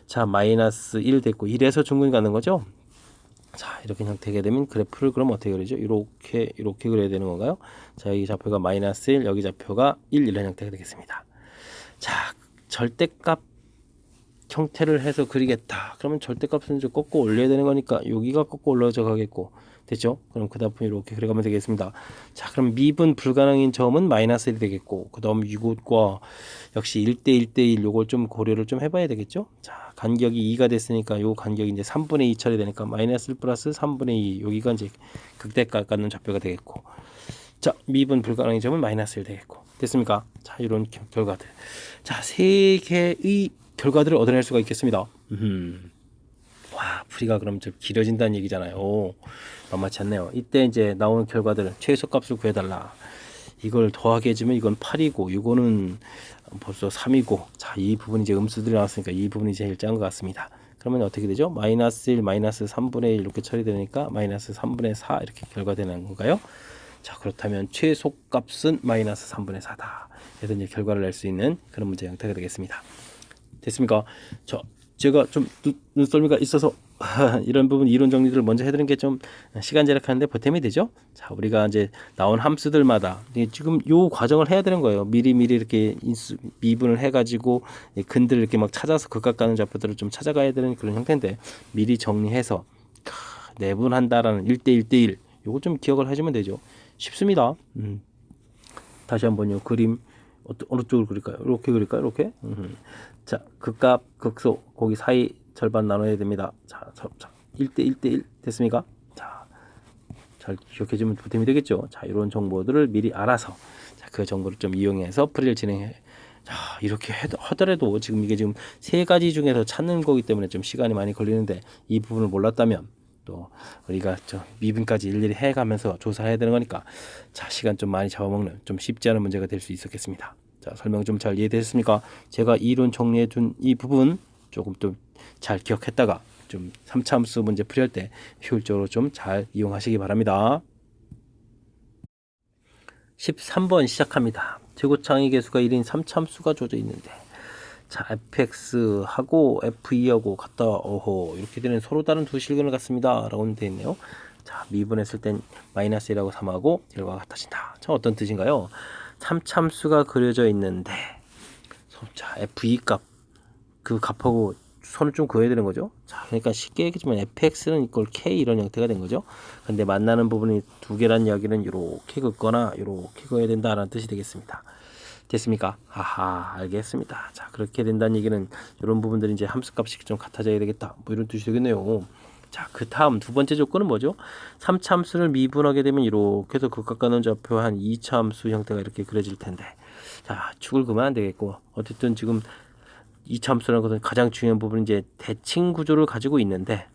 자 마이너스 1 됐고 1에서 중근이 가는 거죠? 자 이렇게 형태가 되면 그래프를 그럼 어떻게 그리죠? 이렇게 그려야 되는 건가요? 자 여기 좌표가 마이너스 1 여기 좌표가 1 이런 형태가 되겠습니다. 자 절대값 형태를 해서 그리겠다. 그러면 절대값은 이제 꺾어 올려야 되는 거니까 여기가 꺾어 올라져 가겠고 됐죠? 그럼 그 다음 이렇게 그려가면 되겠습니다. 자 그럼 미분 불가능인 점은 마이너스 1이 되겠고 그 다음 이것과 역시 1대 1대 1 요걸 좀 고려를 좀 해봐야 되겠죠? 자 간격이 2가 됐으니까 요 간격이 이제 3분의 2 처리되니까 마이너스 1 플러스 3분의 2 여기가 이제 극대값 갖는 좌표가 되겠고 자 미분 불가능인 점은 마이너스 1 되겠고 됐습니까? 자 이런 결과들 자 세 개의 결과들을 얻어낼 수가 있겠습니다. 와 풀이가 그럼 좀 길어진다는 얘기잖아요. 만만치 않네요. 이때 이제 나오는 결과들은 최소값을 구해달라. 이걸 더하게 해주면 이건 8이고 이거는 벌써 3이고 자 이 부분이 이제 음수들이 나왔으니까 이 부분이 제일 작은 것 같습니다. 그러면 어떻게 되죠? 마이너스 1, 마이너스 3분의 1 이렇게 처리되니까 마이너스 3분의 4 이렇게 결과되는 건가요? 자 그렇다면 최소값은 마이너스 3분의 4다. 그래서 이제 결과를 낼 수 있는 그런 문제 형태가 되겠습니다. 됐습니까? 제가 좀 눈썰미가 있어서 이런 부분 이론 정리들을 먼저 해드리는 게 좀 시간 절약하는데 보탬이 되죠. 자 우리가 이제 나온 함수들마다 지금 요 과정을 해야 되는 거예요. 미리 이렇게 미분을 해가지고 근들을 이렇게 막 찾아서 극각 가는 좌표들을 좀 찾아가야 되는 그런 형태인데 미리 정리해서 내분한다라는 1대 1대 1 요거 좀 기억을 하시면 되죠. 쉽습니다. 다시 한번 요 그림 어느 쪽으로 그릴까요? 이렇게 그릴까요? 이렇게. 자, 극값, 극소, 거기 사이 절반 나눠야 됩니다. 자, 1대 1대 1 됐습니까? 자, 잘 기억해주면 보탬이 되겠죠. 자, 이런 정보들을 미리 알아서 자, 그 정보를 좀 이용해서 풀이를 진행해. 자, 이렇게 하더라도 지금 이게 지금 세 가지 중에서 찾는 거기 때문에 좀 시간이 많이 걸리는데 이 부분을 몰랐다면 또 우리가 저 미분까지 일일이 해가면서 조사해야 되는 거니까 자 시간 좀 많이 잡아먹는 좀 쉽지 않은 문제가 될 수 있었겠습니다. 자 설명 좀 잘 이해되셨습니까? 제가 이론 정리해 둔 이 부분 조금 좀 잘 기억했다가 좀 3차 함수 문제 풀이할 때 효율적으로 좀 잘 이용하시기 바랍니다. 13번 시작합니다. 최고창의 개수가 1인 3차 함수가 주어져 있는데 자, fx하고 f2하고 같다. 어허, 이렇게 되는 서로 다른 두 실근을 갖습니다. 라고 되어 있네요. 자, 미분했을 땐 마이너스 1하고 3하고 결과가 같아진다. 자, 어떤 뜻인가요? 3참수가 그려져 있는데 자, f2 값, 그 값하고 선을 좀 그어야 되는 거죠. 자, 그러니까 쉽게 얘기하면 fx는 이꼴 k 이런 형태가 된 거죠. 근데 만나는 부분이 두 개란 이야기는 이렇게 긋거나 이렇게 그어야 된다라는 뜻이 되겠습니다. 됐습니까? 아하, 알겠습니다. 자, 그렇게 된다는 얘기는 이런 부분들이 이제 함수값이 좀 같아져야 되겠다. 뭐 이런 뜻이 되겠네요. 자, 그 다음 두 번째 조건은 뭐죠? 3차 함수를 미분하게 되면 이렇게 해서 극각 가는 좌표 한 2차 함수 형태가 이렇게 그려질 텐데. 자, 축을 그으면 안 되겠고. 어쨌든 지금 2차 함수라는 것은 가장 중요한 부분은 이제 대칭 구조를 가지고 있는데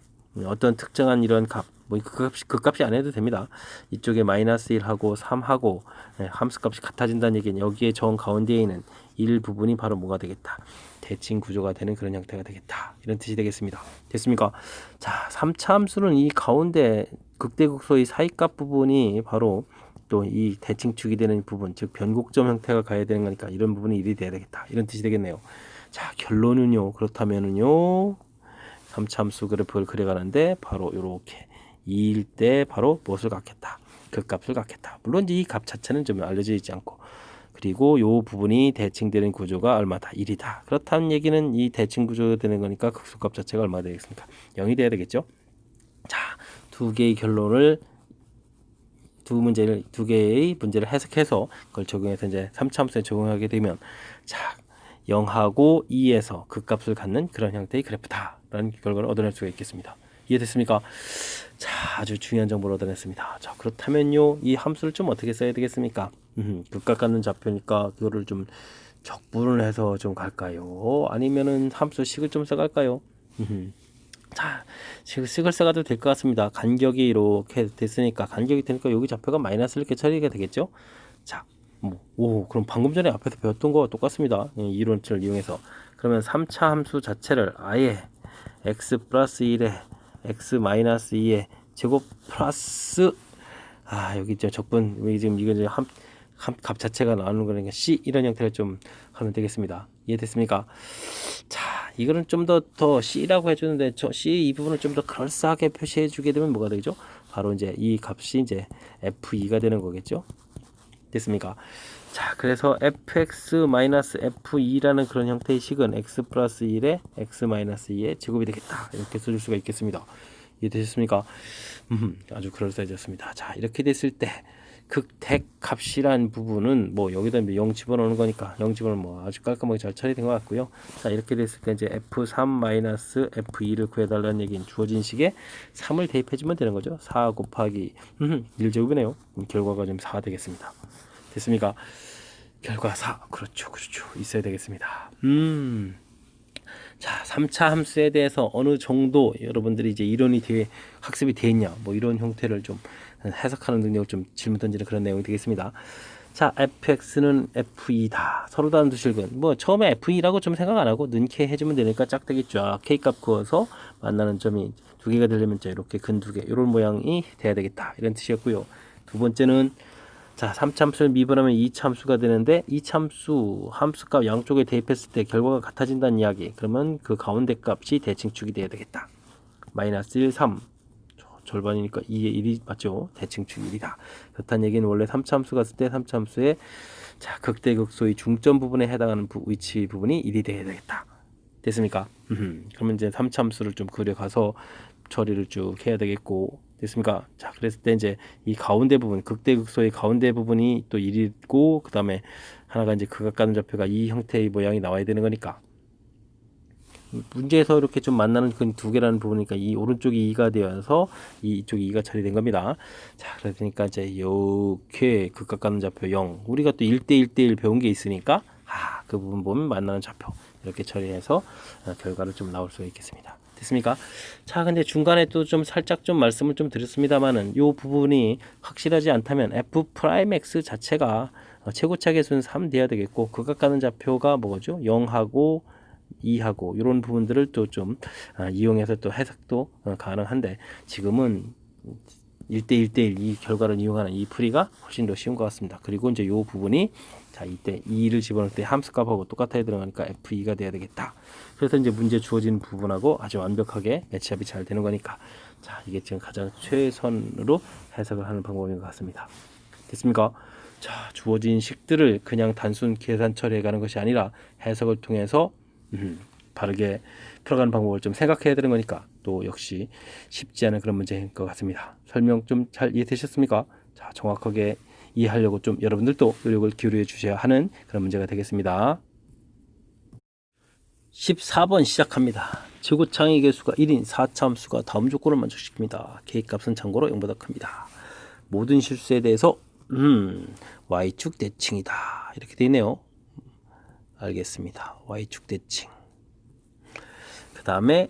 어떤 특정한 이런 값, 뭐 그 값이 안 해도 됩니다. 이쪽에 마이너스 1하고 3하고 함수값이 같아진다는 얘기는 여기에 정 가운데에 있는 1 부분이 바로 뭐가 되겠다. 대칭 구조가 되는 그런 형태가 되겠다. 이런 뜻이 되겠습니다. 됐습니까? 자, 3차 함수는 이 가운데 극대극소의 사이값 부분이 바로 또 이 대칭축이 되는 부분, 즉 변곡점 형태가 가야 되는 거니까 이런 부분이 1이 돼야 되겠다. 이런 뜻이 되겠네요. 자, 결론은요. 그렇다면은요. 3차 함수 그래프를 그려가는데 바로 이렇게 2일 때 바로 무엇을 갖겠다. 그 값을 갖겠다. 물론 이제 이 값 자체는 좀 알려져 있지 않고 그리고 요 부분이 대칭되는 구조가 얼마다? 1이다. 그렇다는 얘기는 이 대칭 구조가 되는 거니까 극소값 자체가 얼마 되겠습니까? 0이 돼야 되겠죠. 자, 두 개의 결론을 두 개의 문제를 해석해서 그걸 적용해서 이제 3차 함수에 적용하게 되면 자, 0하고 2에서 극값을 갖는 그런 형태의 그래프다라는 결과를 얻어낼 수가 있겠습니다. 이해됐습니까? 자, 아주 중요한 정보를 얻어냈습니다. 자, 그렇다면요, 이 함수를 좀 어떻게 써야 되겠습니까? 극각받는 좌표니까 그거를 좀 적분을 해서 좀 갈까요? 아니면은 함수식을 좀 써갈까요? 자, 지금 식을 써가도 될 것 같습니다. 간격이 이렇게 됐으니까, 간격이 되니까 여기 좌표가 마이너스 이렇게 처리가 되겠죠? 자, 그럼 방금 전에 앞에서 배웠던 거와 똑같습니다. 이론을 이용해서. 그러면 3차 함수 자체를 아예 x 플러스 1에 x 마이너스 2에 제곱 플러스 여기 있죠. 적분. 여기 지금 이거 이제 값 자체가 나오는 거니까 c 이런 형태로 좀 하면 되겠습니다. 이해됐습니까? 자, 이거는 좀 더 c라고 해주는데 저 c 이 부분을 좀 더 그럴싸하게 표시해 주게 되면 뭐가 되죠? 바로 이제 이 값이 이제 f2가 되는 거겠죠? 됐습니까? 자, 그래서 fx-f2라는 그런 형태의 식은 x 플러스 1에 x 마이너스 2의 제곱이 되겠다. 이렇게 써줄 수가 있겠습니다. 이해되셨습니까? 아주 그럴싸해졌습니다. 자, 이렇게 됐을 때 극택 값이란 부분은 뭐 여기다 0 집어넣는 거니까 0 집어넣으면 뭐 아주 깔끔하게 잘 처리된 것 같고요. 자, 이렇게 됐을 때 이제 f3-f2를 구해달라는 얘기인 주어진 식에 3을 대입해주면 되는 거죠. 4 곱하기 1제곱이네요. 결과가 좀 4 되겠습니다. 됐습니까? 결과 4. 그렇죠. 있어야 되겠습니다. 자, 3차 함수에 대해서 어느 정도 여러분들이 이제 이론이 학습이 되어 있냐, 뭐 이런 형태를 좀 해석하는 능력을 좀 질문 던지는 그런 내용이 되겠습니다. 자, fx는 f2다. 서로 다른 두 식은 뭐 처음에 f2라고 좀 생각 안 하고 는케 해주면 되니까 짝대기 쫙 k 값 그어서 만나는 점이 두 개가 되려면 이렇게 근 두 개, 이런 모양이 돼야 되겠다. 이런 뜻이었고요. 두 번째는 자, 3참수를 미분하면 2참수가 되는데 2참수 함수값 양쪽에 대입했을 때 결과가 같아진다는 이야기. 그러면 그 가운데 값이 대칭축이 돼야 되겠다. 마이너스 1, 3 절반이니까 2의 1이 맞죠? 대칭축 1이다. 그렇다는 얘기는 원래 3참수 갔을 때 3참수의 자, 극대극소의 중점 부분에 해당하는 위치 부분이 1이 돼야 되겠다. 됐습니까? 그러면 이제 3참수를 좀 그려가서 처리를 쭉 해야 되겠고, 됐습니까? 자, 그랬을 때 이제 이 가운데 부분, 극대극소의 가운데 부분이 또 1이고, 그 다음에 하나가 이제 극악가는 좌표가 이 형태의 모양이 나와야 되는 거니까. 문제에서 이렇게 좀 만나는 그 두 개라는 부분이니까 이 오른쪽이 2가 되어서 이쪽이 2가 처리된 겁니다. 자, 그러니까 이제 이렇게 극악가는 좌표 0. 우리가 또 1대1대1 배운 게 있으니까, 그 부분 보면 만나는 좌표. 이렇게 처리해서 결과를 좀 나올 수가 있겠습니다. 됐습니까? 자, 근데 중간에 또 좀 살짝 좀 말씀을 좀 드렸습니다만은 요 부분이 확실하지 않다면 f'(x) 자체가 최고차 계수는 3 돼야 되겠고, 극악가는 좌표가 뭐죠? 0하고 2하고 이런 부분들을 또 좀 이용해서 또 해석도 가능한데, 지금은 1대1대1 이 결과를 이용하는 이 풀이가 훨씬 더 쉬운 것 같습니다. 그리고 이제 요 부분이 자, 이때 2를 집어넣을 때 함수값하고 똑같아야 들어가니까 f2가 돼야 되겠다. 그래서 이제 문제 주어진 부분하고 아주 완벽하게 매치업이 잘 되는 거니까, 자, 이게 지금 가장 최선으로 해석을 하는 방법인 것 같습니다. 됐습니까? 자, 주어진 식들을 그냥 단순 계산 처리해 가는 것이 아니라 해석을 통해서 바르게 풀어가는 방법을 좀 생각해야 되는 거니까 또 역시 쉽지 않은 그런 문제인 것 같습니다. 설명 좀 잘 이해되셨습니까? 자, 정확하게 이해하려고 좀 여러분들도 노력을 기울여 주셔야 하는 그런 문제가 되겠습니다. 14번 시작합니다. 최고창의 개수가 1인 4차 함수가 다음 조건을 만족시킵니다. K값은 참고로 0보다 큽니다. 모든 실수에 대해서 Y축 대칭이다. 이렇게 되어 있네요. 알겠습니다. Y축 대칭. 그 다음에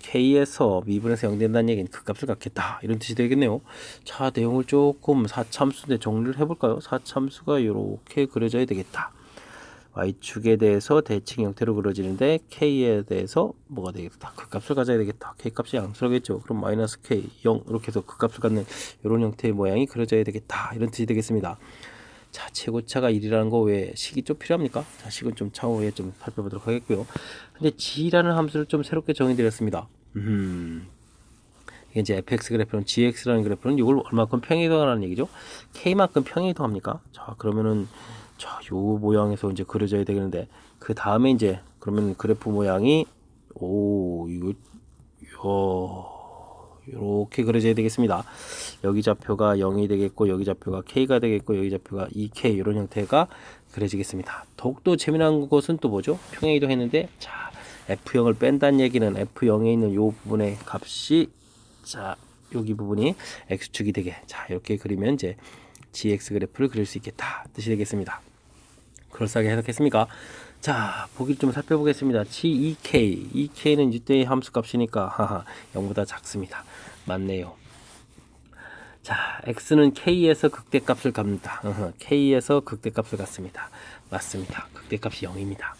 K에서 미분에서 0 된다는 얘기는 그 값을 갖겠다. 이런 뜻이 되겠네요. 자, 내용을 조금 4참수인데 정리를 해볼까요? 4참수가 이렇게 그려져야 되겠다. Y축에 대해서 대칭 형태로 그려지는데 K에 대해서 뭐가 되겠다. 그 값을 가져야 되겠다. K 값이 양수라겠죠. 그럼 마이너스 K, 0 이렇게 해서 그 값을 갖는 이런 형태의 모양이 그려져야 되겠다. 이런 뜻이 되겠습니다. 자, 최고차가 1이라는 거 왜 식이 좀 필요합니까? 자, 식은 좀 차후에 좀 살펴보도록 하겠고요. 근데 G라는 함수를 좀 새롭게 정의드렸습니다. 이게 이제 fx 그래프는 gx라는 그래프는 이걸 얼마큼 평이동하는 얘기죠? k만큼 평이동합니까? 자, 그러면은 자, 요 모양에서 이제 그려져야 되겠는데, 그 다음에 이제 그러면 그래프 모양이 이렇게 그려져야 되겠습니다. 여기 좌표가 0이 되겠고, 여기 좌표가 k가 되겠고, 여기 좌표가 2k 이런 형태가 그려지겠습니다. 더욱더 재미난 것은 또 뭐죠? 평행 이동했는데, 자, f0을 뺀다는 얘기는 f0에 있는 이 부분의 값이 자, 여기 부분이 x축이 되게, 자 이렇게 그리면 이제 gx 그래프를 그릴 수 있겠다 뜻이 되겠습니다. 그럴싸하게 해석했습니까? 자, 보기를 좀 살펴보겠습니다. EK는 이때의 함수 값이니까 하하 0보다 작습니다. 맞네요. 자, x는 k에서 극대값을 갖는다. k에서 극대값을 갖습니다. 맞습니다. 극대값이 0입니다.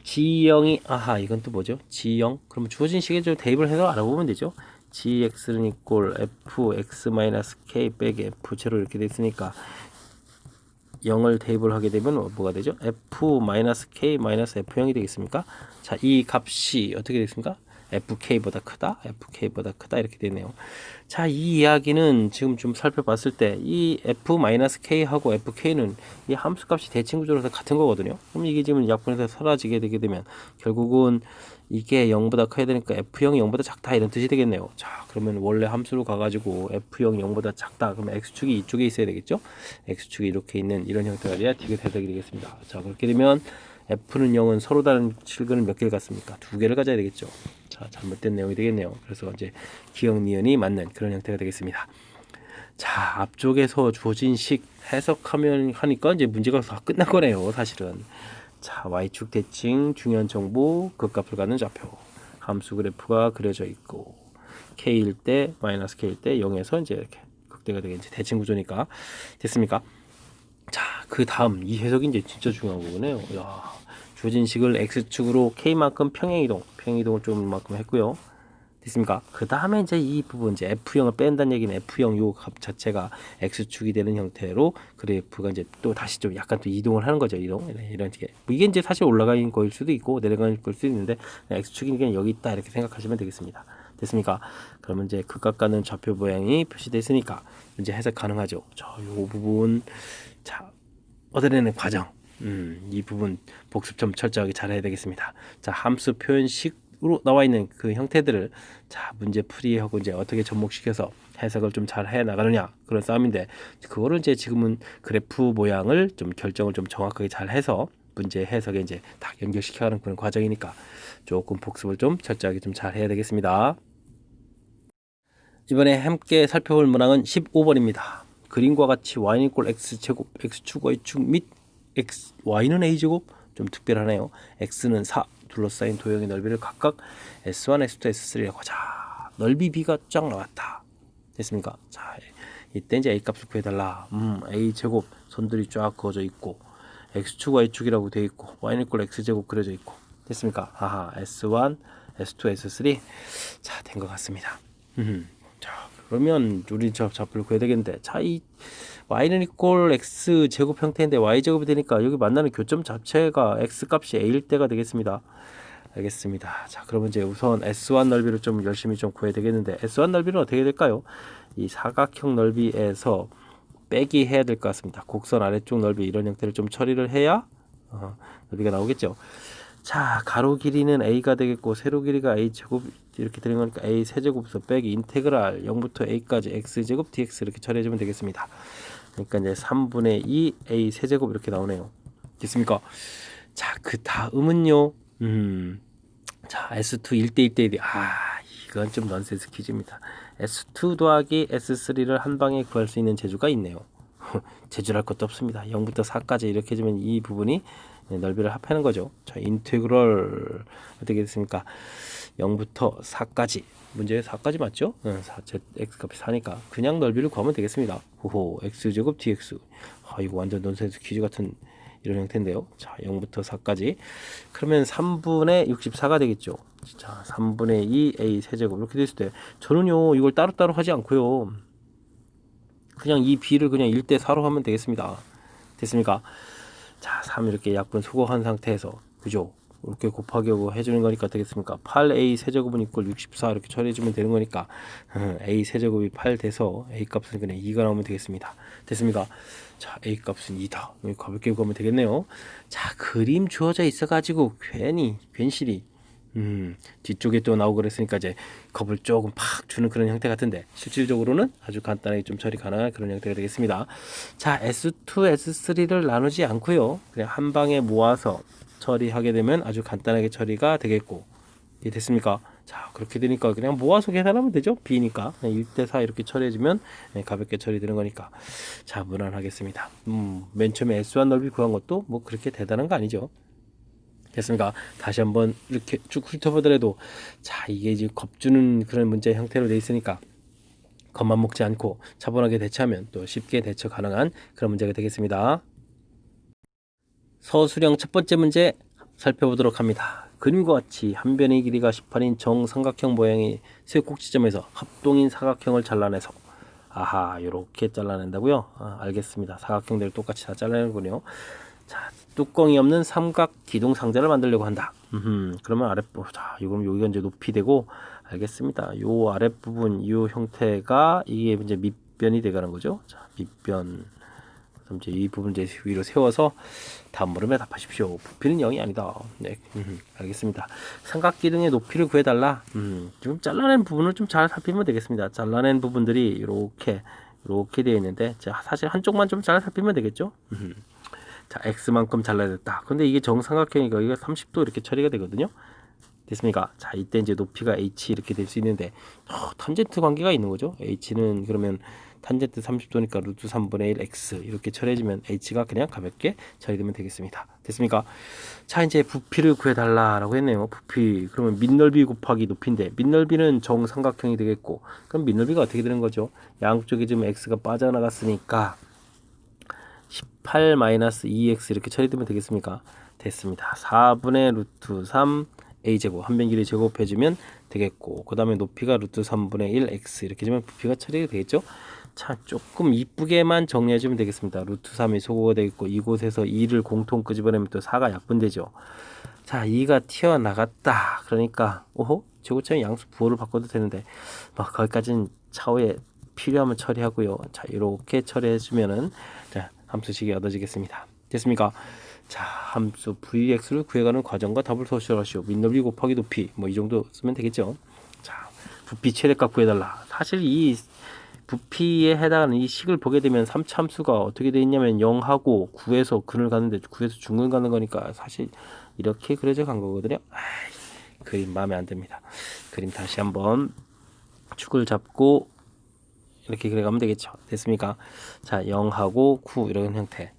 g0이 아하 이건 또 뭐죠? g0 그러면 주어진 식에 좀 대입을 해서 알아보면 되죠. gx는 이꼴 fx-k 빼기 f0 이렇게 됐으니까 0을 대입을 하게 되면 뭐가 되죠? f-k-f0이 되겠습니까? 자, 이 값이 어떻게 되겠습니까? fk보다 크다, fk보다 크다 이렇게 되네요. 자, 이 이야기는 지금 좀 살펴봤을 때 이 f-k하고 fk는 이 함수값이 대칭구조로서 같은 거거든요. 그럼 이게 지금 약분해서 사라지게 되게 되면 결국은 이게 0보다 커야 되니까 f0이 0보다 작다 이런 뜻이 되겠네요. 자, 그러면 원래 함수로 가가지고 f0이 0보다 작다 그러면 x축이 이쪽에 있어야 되겠죠. x축이 이렇게 있는 이런 형태가 돼야 디귿 해석이 되겠습니다. 자, 그렇게 되면 f는 0은 서로 다른 실근을 몇 개를 갖습니까? 2개를 가져야 되겠죠. 자, 잘못된 내용이 되겠네요. 그래서 이제 기억 니은이 맞는 그런 형태가 되겠습니다. 자, 앞쪽에서 주어진 식 해석하면 하니까 이제 문제가 다 끝난 거네요, 사실은. 자, y축 대칭 중요한 정보 극값을 갖는 좌표 함수 그래프가 그려져 있고 k일 때 마이너스 k일 때 0에서 이제 이렇게 극대가 되겠지. 대칭 구조니까 됐습니까? 자, 그 다음 이 해석이 이제 진짜 중요한 거네요. 야, 주어진 식을 x축으로 k만큼 평행이동을 좀 만큼 했고요. 됐습니까? 그 다음에 이제 이 부분 이제 f0을 뺀다는 얘기는 f0 요 값 자체가 x축이 되는 형태로 그래프가 이제 또 다시 좀 약간 또 이동을 하는 거죠. 이런 식의 이게 이제 사실 올라가는 거일 수도 있고 내려가는 거일 수도 있는데 x축이니까 여기 있다 이렇게 생각하시면 되겠습니다. 됐습니까? 그러면 이제 극각가는 좌표 모양이 표시됐으니까 이제 해석 가능하죠. 자, 요 부분 자 얻어내는 과정 이 부분 복습 좀 철저하게 잘 해야 되겠습니다. 자, 함수 표현식으로 나와 있는 그 형태들을 자 문제 풀이하고 이제 어떻게 접목시켜서 해석을 좀 잘 해 나가느냐 그런 싸움인데 그거를 이제 지금은 그래프 모양을 좀 결정을 좀 정확하게 잘 해서 문제 해석에 이제 딱 연결시켜가는 그런 과정이니까 조금 복습을 좀 철저하게 좀 잘 해야 되겠습니다. 이번에 함께 살펴볼 문항은 15번입니다. 그림과 같이 y는 이꼴 x제곱, x축, y축 및 y는 a제곱 좀 특별하네요. x는 4 둘러싸인 도형의 넓이를 각각 s1, s2, s3라고 하자. 넓이 b가 쫙 나왔다. 됐습니까? 자, 이때 이제 a 값을 구해달라. a제곱 선들이 쫙 그어져 있고 x축, y축이라고 되어 있고 y는 이꼴 x제곱 그려져 있고 됐습니까? 아하, s1, s2, s3 자, 된 것 같습니다. 자, 그러면 우리 저 좌표를 구해야 되겠는데 자, 이 y는 이꼴 x 제곱 형태인데 y 제곱이 되니까 여기 만나는 교점 자체가 x 값이 a일 때가 되겠습니다. 알겠습니다. 자, 그러면 이제 우선 s1 넓이를 좀 열심히 좀 구해야 되겠는데 s1 넓이는 어떻게 될까요? 이 사각형 넓이에서 빼기 해야 될 것 같습니다. 곡선 아래쪽 넓이 이런 형태를 좀 처리를 해야 넓이가 나오겠죠. 자, 가로 길이는 a가 되겠고 세로 길이가 a 제곱 이렇게 되는 거니까 a 세제곱에서 빼기 인테그랄 0부터 a까지 x제곱 dx 이렇게 처리해주면 되겠습니다. 그러니까 이제 3분의 2 a 세제곱 이렇게 나오네요. 됐습니까? 자, 그 다음은요. 자, S2 1대 1대 1이 이건 좀 넌센스 퀴즈입니다. S2 더하기 S3를 한 방에 구할 수 있는 재주가 있네요. 재주랄 것도 없습니다. 0부터 4까지 이렇게 해주면 이 부분이 넓이를 합하는 거죠. 자, 인테그럴 어떻게 됐습니까? 0부터 4까지 문제 4까지 맞죠? 4, x 값이 4니까 그냥 넓이를 구하면 되겠습니다. 호호, x제곱 dx. 이거 완전 넌센스 퀴즈 같은 이런 형태인데요. 자, 0부터 4까지 그러면 3분의 64가 되겠죠. 자, 3분의 2 a 세제곱 이렇게 됐을 때 저는요 이걸 따로따로 하지 않고요 그냥 이 b를 그냥 1대 4로 하면 되겠습니다. 됐습니까? 자, 3 이렇게 약분 수거한 상태에서 그죠? 이렇게 곱하기 하고 해주는 거니까 되겠습니까? 8a 세제곱은 이꼴 64 이렇게 처리해주면 되는 거니까 a 세제곱이 8 돼서 a 값은 그냥 2가 나오면 되겠습니다. 됐습니까? 자, a 값은 2다. 여기 가볍게 구하면 되겠네요. 자, 그림 주어져 있어가지고 괜시리 뒤쪽에 또 나오고 그랬으니까 이제 겁을 조금 팍 주는 그런 형태 같은데 실질적으로는 아주 간단하게 좀 처리 가능한 그런 형태가 되겠습니다. 자, S2, S3를 나누지 않고요 그냥 한 방에 모아서 처리하게 되면 아주 간단하게 처리가 되겠고 이해 됐습니까? 자, 그렇게 되니까 그냥 모아서 계산하면 되죠. B니까 1대4 이렇게 처리해주면 가볍게 처리되는 거니까. 자, 무난하겠습니다. 맨 처음에 S1 넓이 구한 것도 뭐 그렇게 대단한 거 아니죠. 됐습니까? 다시 한번 이렇게 쭉 훑어보더라도, 자, 이게 이제 겁주는 그런 문제 형태로 돼 있으니까 겁만 먹지 않고 차분하게 대처하면 또 쉽게 대처 가능한 그런 문제가 되겠습니다. 서술형 첫 번째 문제 살펴보도록 합니다. 그림과 같이 한 변의 길이가 18인 정삼각형 모양의 세 꼭지점에서 합동인 사각형을 잘라내서, 아하, 요렇게 잘라낸다고요? 알겠습니다. 사각형들을 똑같이 다 잘라내는군요. 자, 뚜껑이 없는 삼각 기둥 상자를 만들려고 한다. 그러면 아랫부분, 자, 이건 여기가 이제 높이 되고, 알겠습니다. 요 아랫부분, 요 형태가 이게 이제 밑변이 되가는 거죠. 자, 밑변. 그럼 이제 이 부분 이제 위로 세워서 다음 물음에 답하십시오. 부피는 0이 아니다. 네, 알겠습니다. 삼각 기둥의 높이를 구해달라. 지금 잘라낸 부분을 좀 잘 살피면 되겠습니다. 잘라낸 부분들이 이렇게 되어 있는데, 자, 사실 한쪽만 좀 잘 살피면 되겠죠. 자, x만큼 잘라냈다. 근데 이게 정삼각형이니까 여기가 30도 이렇게 처리가 되거든요. 됐습니까? 자, 이때 이제 높이가 h 이렇게 될 수 있는데, 탄젠트 관계가 있는 거죠. h는 그러면 탄젠트 30도니까 루트 3분의 1 x 이렇게 처리해주면 h가 그냥 가볍게 처리되면 되겠습니다. 됐습니까? 자, 이제 부피를 구해달라라고 했네요. 부피, 그러면 밑넓이 곱하기 높이인데, 밑넓이는 정삼각형이 되겠고, 그럼 밑넓이가 어떻게 되는 거죠? 양쪽에 지금 x가 빠져나갔으니까 18-2x 이렇게 처리되면 되겠습니까? 됐습니다. 4분의 루트 3 a제곱, 한 변 길이 제곱해주면 되겠고, 그 다음에 높이가 루트 3분의 1 x 이렇게 되면 부피가 처리가 되겠죠. 자, 조금 이쁘게만 정리해주면 되겠습니다. 루트 3이 소거가 되겠고, 이곳에서 2를 공통 끄집어내면 또 4가 약분되죠. 자, 2가 튀어나갔다. 그러니까 오호, 제곱점의 양수 부호를 바꿔도 되는데, 거기까지는 차후에 필요하면 처리하고요. 자, 이렇게 처리해주면은, 자, 함수식이 얻어지겠습니다. 됐습니까? 자, 함수 vx를 구해가는 과정과 답을 서술하시오. 밑넓이 곱하기 높이, 뭐 이 정도 쓰면 되겠죠. 자, 부피 최대값 구해달라. 사실 이 부피에 해당하는 이 식을 보게 되면 3차 함수가 어떻게 되어 있냐면 0하고 9에서 근을 가는데 9에서 중근을 가는 거니까 사실 이렇게 그려져 간 거거든요. 그림 마음에 안 듭니다. 그림 다시 한번 축을 잡고 이렇게 그려가면 되겠죠. 됐습니까? 자, 0하고 9 이런 형태,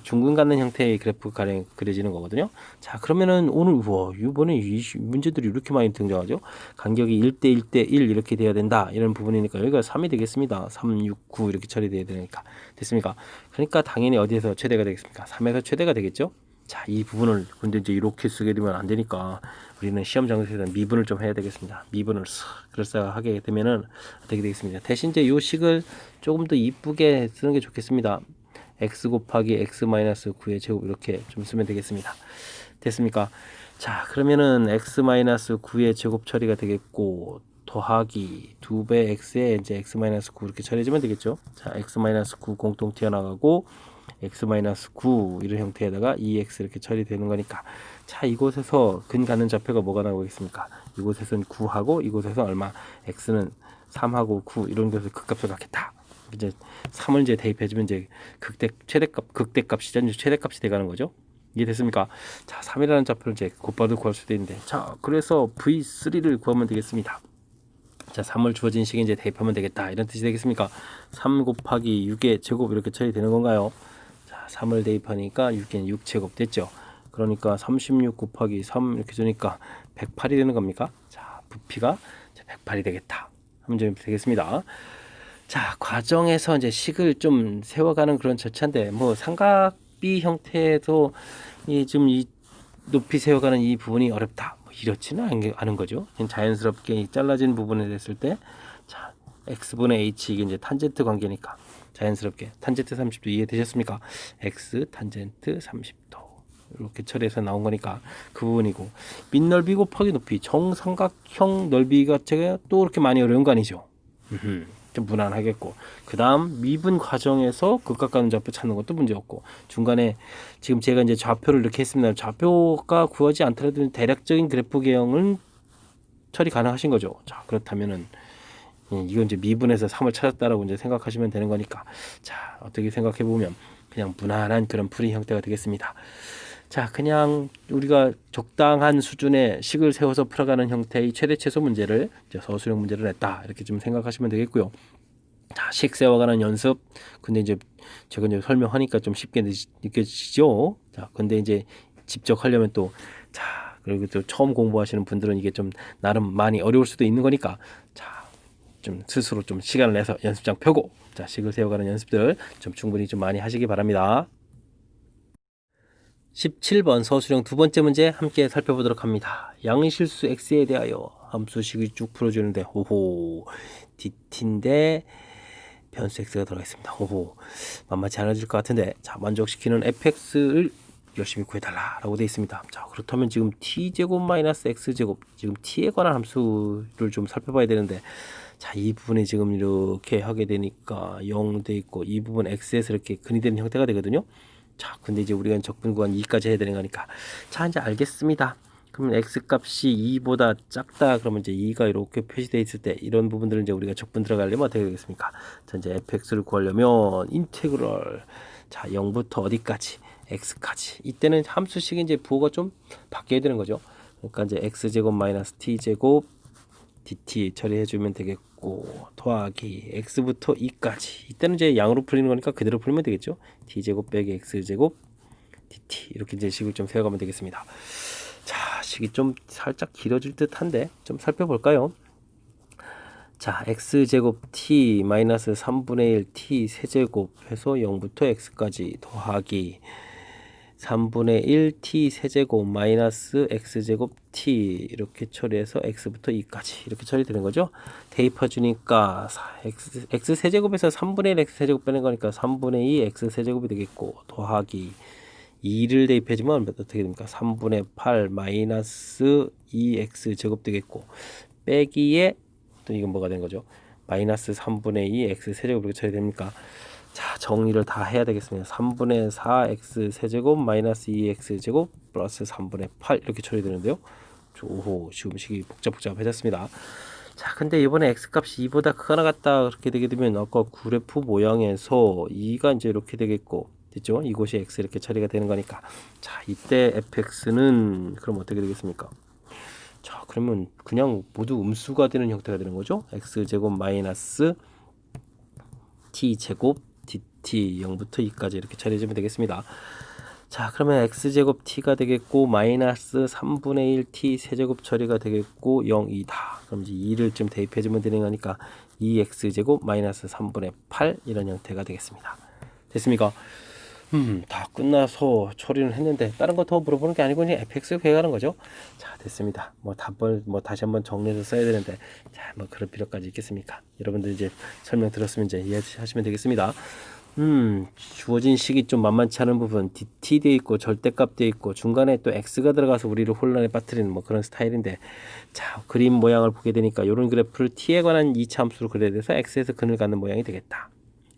중근 갖는 형태의 그래프가 그려지는 거거든요. 자, 그러면은 오늘 이번에 이 문제들이 이렇게 많이 등장하죠. 간격이 1대 1대 1 이렇게 돼야 된다 이런 부분이니까 여기가 3이 되겠습니다. 3, 6, 9 이렇게 처리돼야 되니까. 됐습니까? 그러니까 당연히 어디에서 최대가 되겠습니까? 3에서 최대가 되겠죠. 자, 이 부분을 근데 이제 이렇게 쓰게 되면 안 되니까 우리는 시험 장소에서 미분을 좀 해야 되겠습니다. 미분을 그럴싸하게 되면은 어떻게 되겠습니다. 대신 이제 요 식을 조금 더 이쁘게 쓰는 게 좋겠습니다. x 곱하기 x 마이너스 9의 제곱 이렇게 좀 쓰면 되겠습니다. 됐습니까? 자, 그러면은 x 마이너스 9의 제곱 처리가 되겠고, 더하기 2배 x에 이제 x 마이너스 9 이렇게 처리해주면 되겠죠. 자, x 마이너스 9 공통 튀어나가고 x-9 이런 형태에다가 2x 이렇게 처리되는 거니까, 자, 이곳에서 근 갖는 좌표가 뭐가 나오겠습니까? 이곳에서는 9하고 이곳에서 얼마? x는 3하고 9 이런 것을 극값을 갖겠다. 이제 3을 이제 대입해주면 이제 극대값이죠. 최대값이 돼가는 거죠. 이해됐습니까? 자, 3이라는 좌표를 이제 곧바로 구할 수도 있는데, 자, 그래서 v3를 구하면 되겠습니다. 자, 3을 주어진 식에 이제 대입하면 되겠다 이런 뜻이 되겠습니까? 3 곱하기 6의 제곱 이렇게 처리되는 건가요? 자, 3을 대입하니까 6엔 6제곱 됐죠. 그러니까 36 곱하기 3 이렇게 주니까 108이 되는 겁니까? 자, 부피가 108이 되겠다 하면 좀 되겠습니다. 자, 과정에서 이제 식을 좀 세워가는 그런 절차인데, 뭐 삼각비 형태에도 이 높이 세워가는 이 부분이 어렵다, 뭐 이렇지는 않은 거죠. 자연스럽게 잘라진 부분에 됐을 때, 자, x분의 h 이게 이제 탄젠트 관계니까 자연스럽게 탄젠트 30도 이해되셨습니까? x 탄젠트 30도 이렇게 처리해서 나온 거니까 그 부분이고, 밑넓이 곱하기 높이 정삼각형 넓이가 제가 또 그렇게 많이 어려운 거 아니죠. 좀 무난하겠고, 그 다음 미분 과정에서 극각 가는 좌표 찾는 것도 문제없고, 중간에 지금 제가 이제 좌표를 이렇게 했습니다. 좌표가 구하지 않더라도 대략적인 그래프 개형은 처리 가능하신 거죠. 자, 그렇다면은 이건 이제 미분에서 3을 찾았다라고 이제 생각하시면 되는 거니까, 자, 어떻게 생각해 보면 그냥 무난한 그런 풀이 형태가 되겠습니다. 자, 그냥 우리가 적당한 수준의 식을 세워서 풀어가는 형태의 최대 최소 문제를 이제 서술형 문제를 냈다 이렇게 좀 생각하시면 되겠고요. 자, 식 세워가는 연습. 근데 이제 제가 이제 설명하니까 좀 쉽게 느껴지죠. 자, 근데 이제 직접 하려면 또 자, 그리고 또 처음 공부하시는 분들은 이게 좀 나름 많이 어려울 수도 있는 거니까 자, 좀 스스로 좀 시간을 내서 연습장 펴고 자, 식을 세워가는 연습들 좀 충분히 좀 많이 하시기 바랍니다. 17번 서술형 두 번째 문제 함께 살펴보도록 합니다. 양실수 x에 대하여 함수식을 쭉 풀어주는데 오호 dt인데 변수 x가 들어가 있습니다. 오호 만만치 않아질 것 같은데 자 만족시키는 fx를 열심히 구해달라라고 되어 있습니다. 자 그렇다면 지금 t제곱 마이너스 x제곱 지금 t에 관한 함수를 좀 살펴봐야 되는데 자 이 부분에 지금 이렇게 하게 되니까 0 돼 있고 이 부분 x에서 이렇게 근이 되는 형태가 되거든요. 자 근데 이제 우리가 적분 구간 2까지 해야 되는 거니까 자 이제 알겠습니다. 그러면 x 값이 2보다 작다 그러면 이제 2가 이렇게 표시되어 있을 때 이런 부분들은 이제 우리가 적분 들어가려면 어떻게 되겠습니까? 자 이제 fx를 구하려면 인테그럴 자 0부터 어디까지 x까지 이때는 함수식이 이제 부호가 좀 바뀌어야 되는 거죠. 그러니까 이제 x제곱 마이너스 t제곱 dt 처리해주면 되겠고 더하기 x부터 2까지 이때는 이제 양으로 풀리는 거니까 그대로 풀면 되겠죠. d제곱 빼기 x제곱 dt 이렇게 이제 식을 좀 세워가면 되겠습니다. 자 식이 좀 살짝 길어질 듯한데 좀 살펴볼까요? 자 x제곱 t 마이너스 3분의 1 t 세제곱 해서 0부터 x까지 더하기 3분의 1 t 세제곱 마이너스 x제곱 t 이렇게 처리해서 x부터 2까지 이렇게 처리되는 거죠. 대입해 주니까 x 세제곱에서 3분의 1 x 세제곱 빼는 거니까 3분의 2 x 세제곱이 되겠고 더하기 2를 대입해 주면 어떻게 됩니까? 3분의 8 마이너스 2x 제곱 되겠고 빼기에 또 이건 뭐가 되는 거죠? 마이너스 3분의 2 x 세제곱 이렇게 처리됩니까? 자 정리를 다 해야 되겠습니다. 3분의 4 x 세제곱 마이너스 2x 제곱 플러스 3분의 8 이렇게 처리되는데요. 오호 지금 식이 복잡해졌습니다. 자 근데 이번에 x 값이 2보다 크거나 같다 그렇게 되게 되면 아까 그래프 모양에서 2가 이제 이렇게 되겠고 됐죠? 이곳이 x 이렇게 처리가 되는 거니까 자 이때 fx는 그럼 어떻게 되겠습니까? 자 그러면 그냥 모두 음수가 되는 형태가 되는 거죠. x제곱 마이너스 t제곱 dt 0부터 2까지 이렇게 처리해주면 되겠습니다. 자 그러면 x제곱 t가 되겠고 마이너스 3분의 1 t 세제곱 처리가 되겠고 0, 2다. 그럼 이제 2를 좀 대입해주면 되는 거니까 2x제곱 마이너스 3분의 8 이런 형태가 되겠습니다. 됐습니까? 다 끝나서 처리는 했는데 다른 거 더 물어보는 게 아니고 그냥 fx 구해가는 거죠. 자 됐습니다. 뭐 답을 뭐 다시 한번 정리해서 써야 되는데 자 뭐 그럴 필요까지 있겠습니까? 여러분들 이제 설명 들었으면 이제 이해하시면 되겠습니다. 주어진 식이 좀 만만치 않은 부분 dt 돼 있고 절대값 돼 있고 중간에 또 x가 들어가서 우리를 혼란에 빠뜨리는 뭐 그런 스타일인데 자 그림 모양을 보게 되니까 이런 그래프를 t에 관한 2차 함수로 그려야 돼서 x에서 근을 갖는 모양이 되겠다.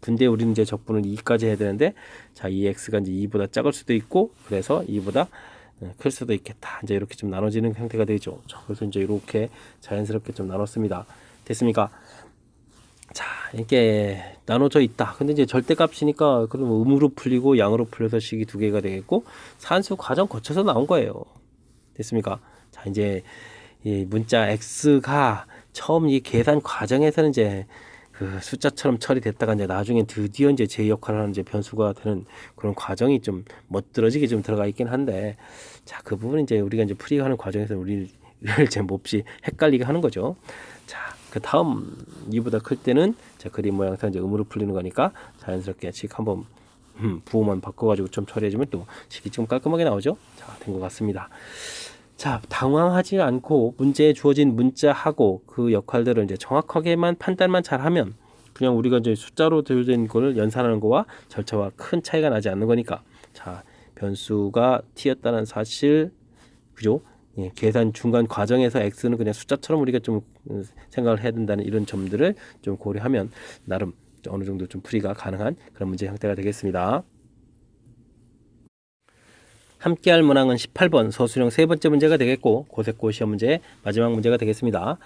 근데 우리는 이제 적분을 2까지 해야 되는데 자 이 x가 이제 2보다 작을 수도 있고 그래서 2보다 클 수도 있겠다. 이제 이렇게 좀 나눠지는 형태가 되죠. 자, 그래서 이제 이렇게 자연스럽게 좀 나눴습니다. 됐습니까? 자 이렇게 나눠져 있다. 근데 이제 절대값이니까 그럼 음으로 풀리고 양으로 풀려서 식이 두 개가 되겠고 산수 과정 거쳐서 나온 거예요. 됐습니까? 자 이제 이 문자 x가 처음 이 계산 과정에서는 이제 그 숫자처럼 처리됐다가 이제 나중에 드디어 이제 제 역할을 하는 이제 변수가 되는 그런 과정이 좀 멋들어지게 좀 들어가 있긴 한데 자 그 부분 이제 우리가 이제 풀이하는 과정에서 우리를 이제 몹시 헷갈리게 하는 거죠. 자 그 다음 2보다 클 때는 자 그림 모양상 이제 음으로 풀리는 거니까 자연스럽게 식 한번 부호만 바꿔가지고 좀 처리해주면 또 식이 좀 깔끔하게 나오죠. 자 된 것 같습니다. 자, 당황하지 않고 문제에 주어진 문자하고 그 역할들을 이제 정확하게만 판단만 잘하면 그냥 우리가 이제 숫자로 되어진 거를 연산하는 거와 절차와 큰 차이가 나지 않는 거니까 자, 변수가 t였다는 사실 그죠? 예, 계산 중간 과정에서 x는 그냥 숫자처럼 우리가 좀 생각을 해야 된다는 이런 점들을 좀 고려하면 나름 어느 정도 좀 풀이가 가능한 그런 문제 형태가 되겠습니다. 함께할 문항은 18번 서술형 세 번째 문제가 되겠고 고색고 시험 문제 마지막 문제가 되겠습니다.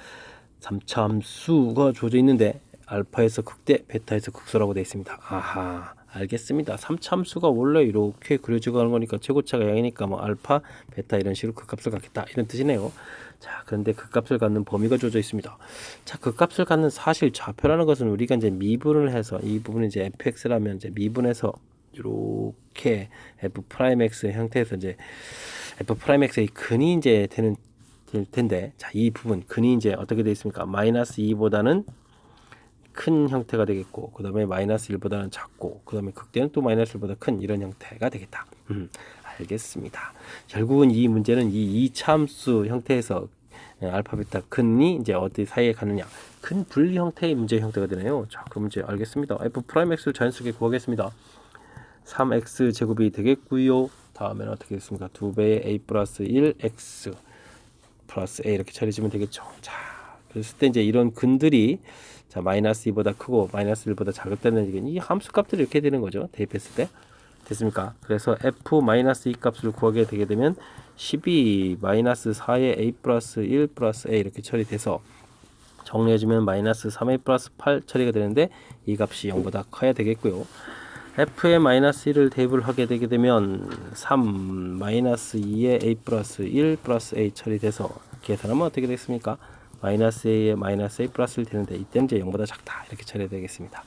3차 함수가 주어져 있는데 알파에서 극대 베타에서 극소라고 되어 있습니다. 아하 알겠습니다. 3차함수가 원래 이렇게 그려지고 가는 거니까 최고차가 0이니까 뭐 알파, 베타 이런 식으로 극값을 갖겠다 이런 뜻이네요. 자, 그런데 극값을 갖는 범위가 주어져 있습니다. 자, 극값을 갖는 사실 좌표라는 것은 우리가 이제 미분을 해서 이 부분이 이제 fx라면 이제 미분해서 이렇게 f'(x) 형태에서 이제 f'(x의 근이 이제 될 텐데, 자, 이 부분 근이 이제 어떻게 되어 있습니까? -2보다는 큰 형태가 되겠고, 그 다음에 -1보다는 작고, 그 다음에 극대는 또 -1보다 큰 이런 형태가 되겠다. 알겠습니다. 결국은 이 문제는 이 2차함수 형태에서 알파, 베타, 근이 이제 어디 사이에 가느냐, 근 분리 형태의 문제 형태가 되네요. 자, 그 문제 알겠습니다. f'(x를 자연스럽게 구하겠습니다. 3x 제곱이 되겠고요. 다음에는 어떻게 됐습니까? 2배의 a 플러스 1x 플러스 a 이렇게 처리해주면 되겠죠. 자, 그랬을 때 이제 이런 근들이 자 -2보다 크고 -1보다 작을 때는 이 함수 값들이 이렇게 되는 거죠. 대입했을 때 됐습니까? 그래서 f-2 값을 구하게 되게 되면 12 -4의 a 플러스 1 플러스 a 이렇게 처리돼서 정리해주면 -3a 플러스 8 처리가 되는데 이 값이 0보다 커야 되겠고요. f에 -1을 대입을 하게 되게 되면 3 -2의 a 플러스 1 플러스 a 처리돼서 계산하면 어떻게 되겠습니까? -a에 -a 플러스를 되는데 이때는 이제 0보다 작다 이렇게 처리해야 되겠습니다.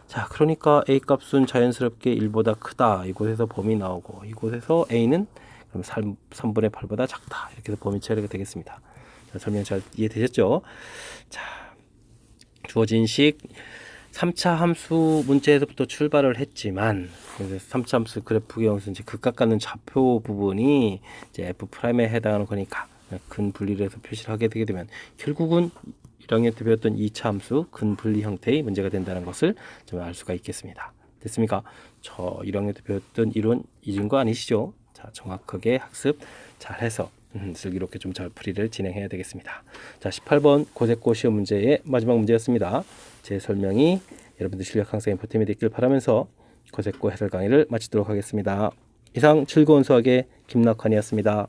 자, 그러니까 a 값은 자연스럽게 1보다 크다. 이곳에서 범위 나오고 이곳에서 a는 그럼 3분의 8보다 작다. 이렇게 해서 범위 처리가 되겠습니다. 자, 설명 잘 이해되셨죠? 자, 주어진 식 3차 함수 문제에서부터 출발을 했지만 3차 함수 그래프 경우는 이제 극값 갖는 좌표 부분이 이제 f'에 해당하는 거니까 근 분리를 해서 표시를 하게 되게 되면 결국은 1학년 때 배웠던 2차 함수 근 분리 형태의 문제가 된다는 것을 좀 알 수가 있겠습니다. 됐습니까? 저 1학년 때 배웠던 이론 잊은 거 아니시죠? 자, 정확하게 학습 잘 해서 이렇게 좀 잘 풀이를 진행해야 되겠습니다. 자, 18번 고세고 시험 문제의 마지막 문제였습니다. 제 설명이 여러분들 실력 향상에 보탬이 됐길 바라면서 고세고 해설 강의를 마치도록 하겠습니다. 이상 즐거운 수학의 김낙환이었습니다.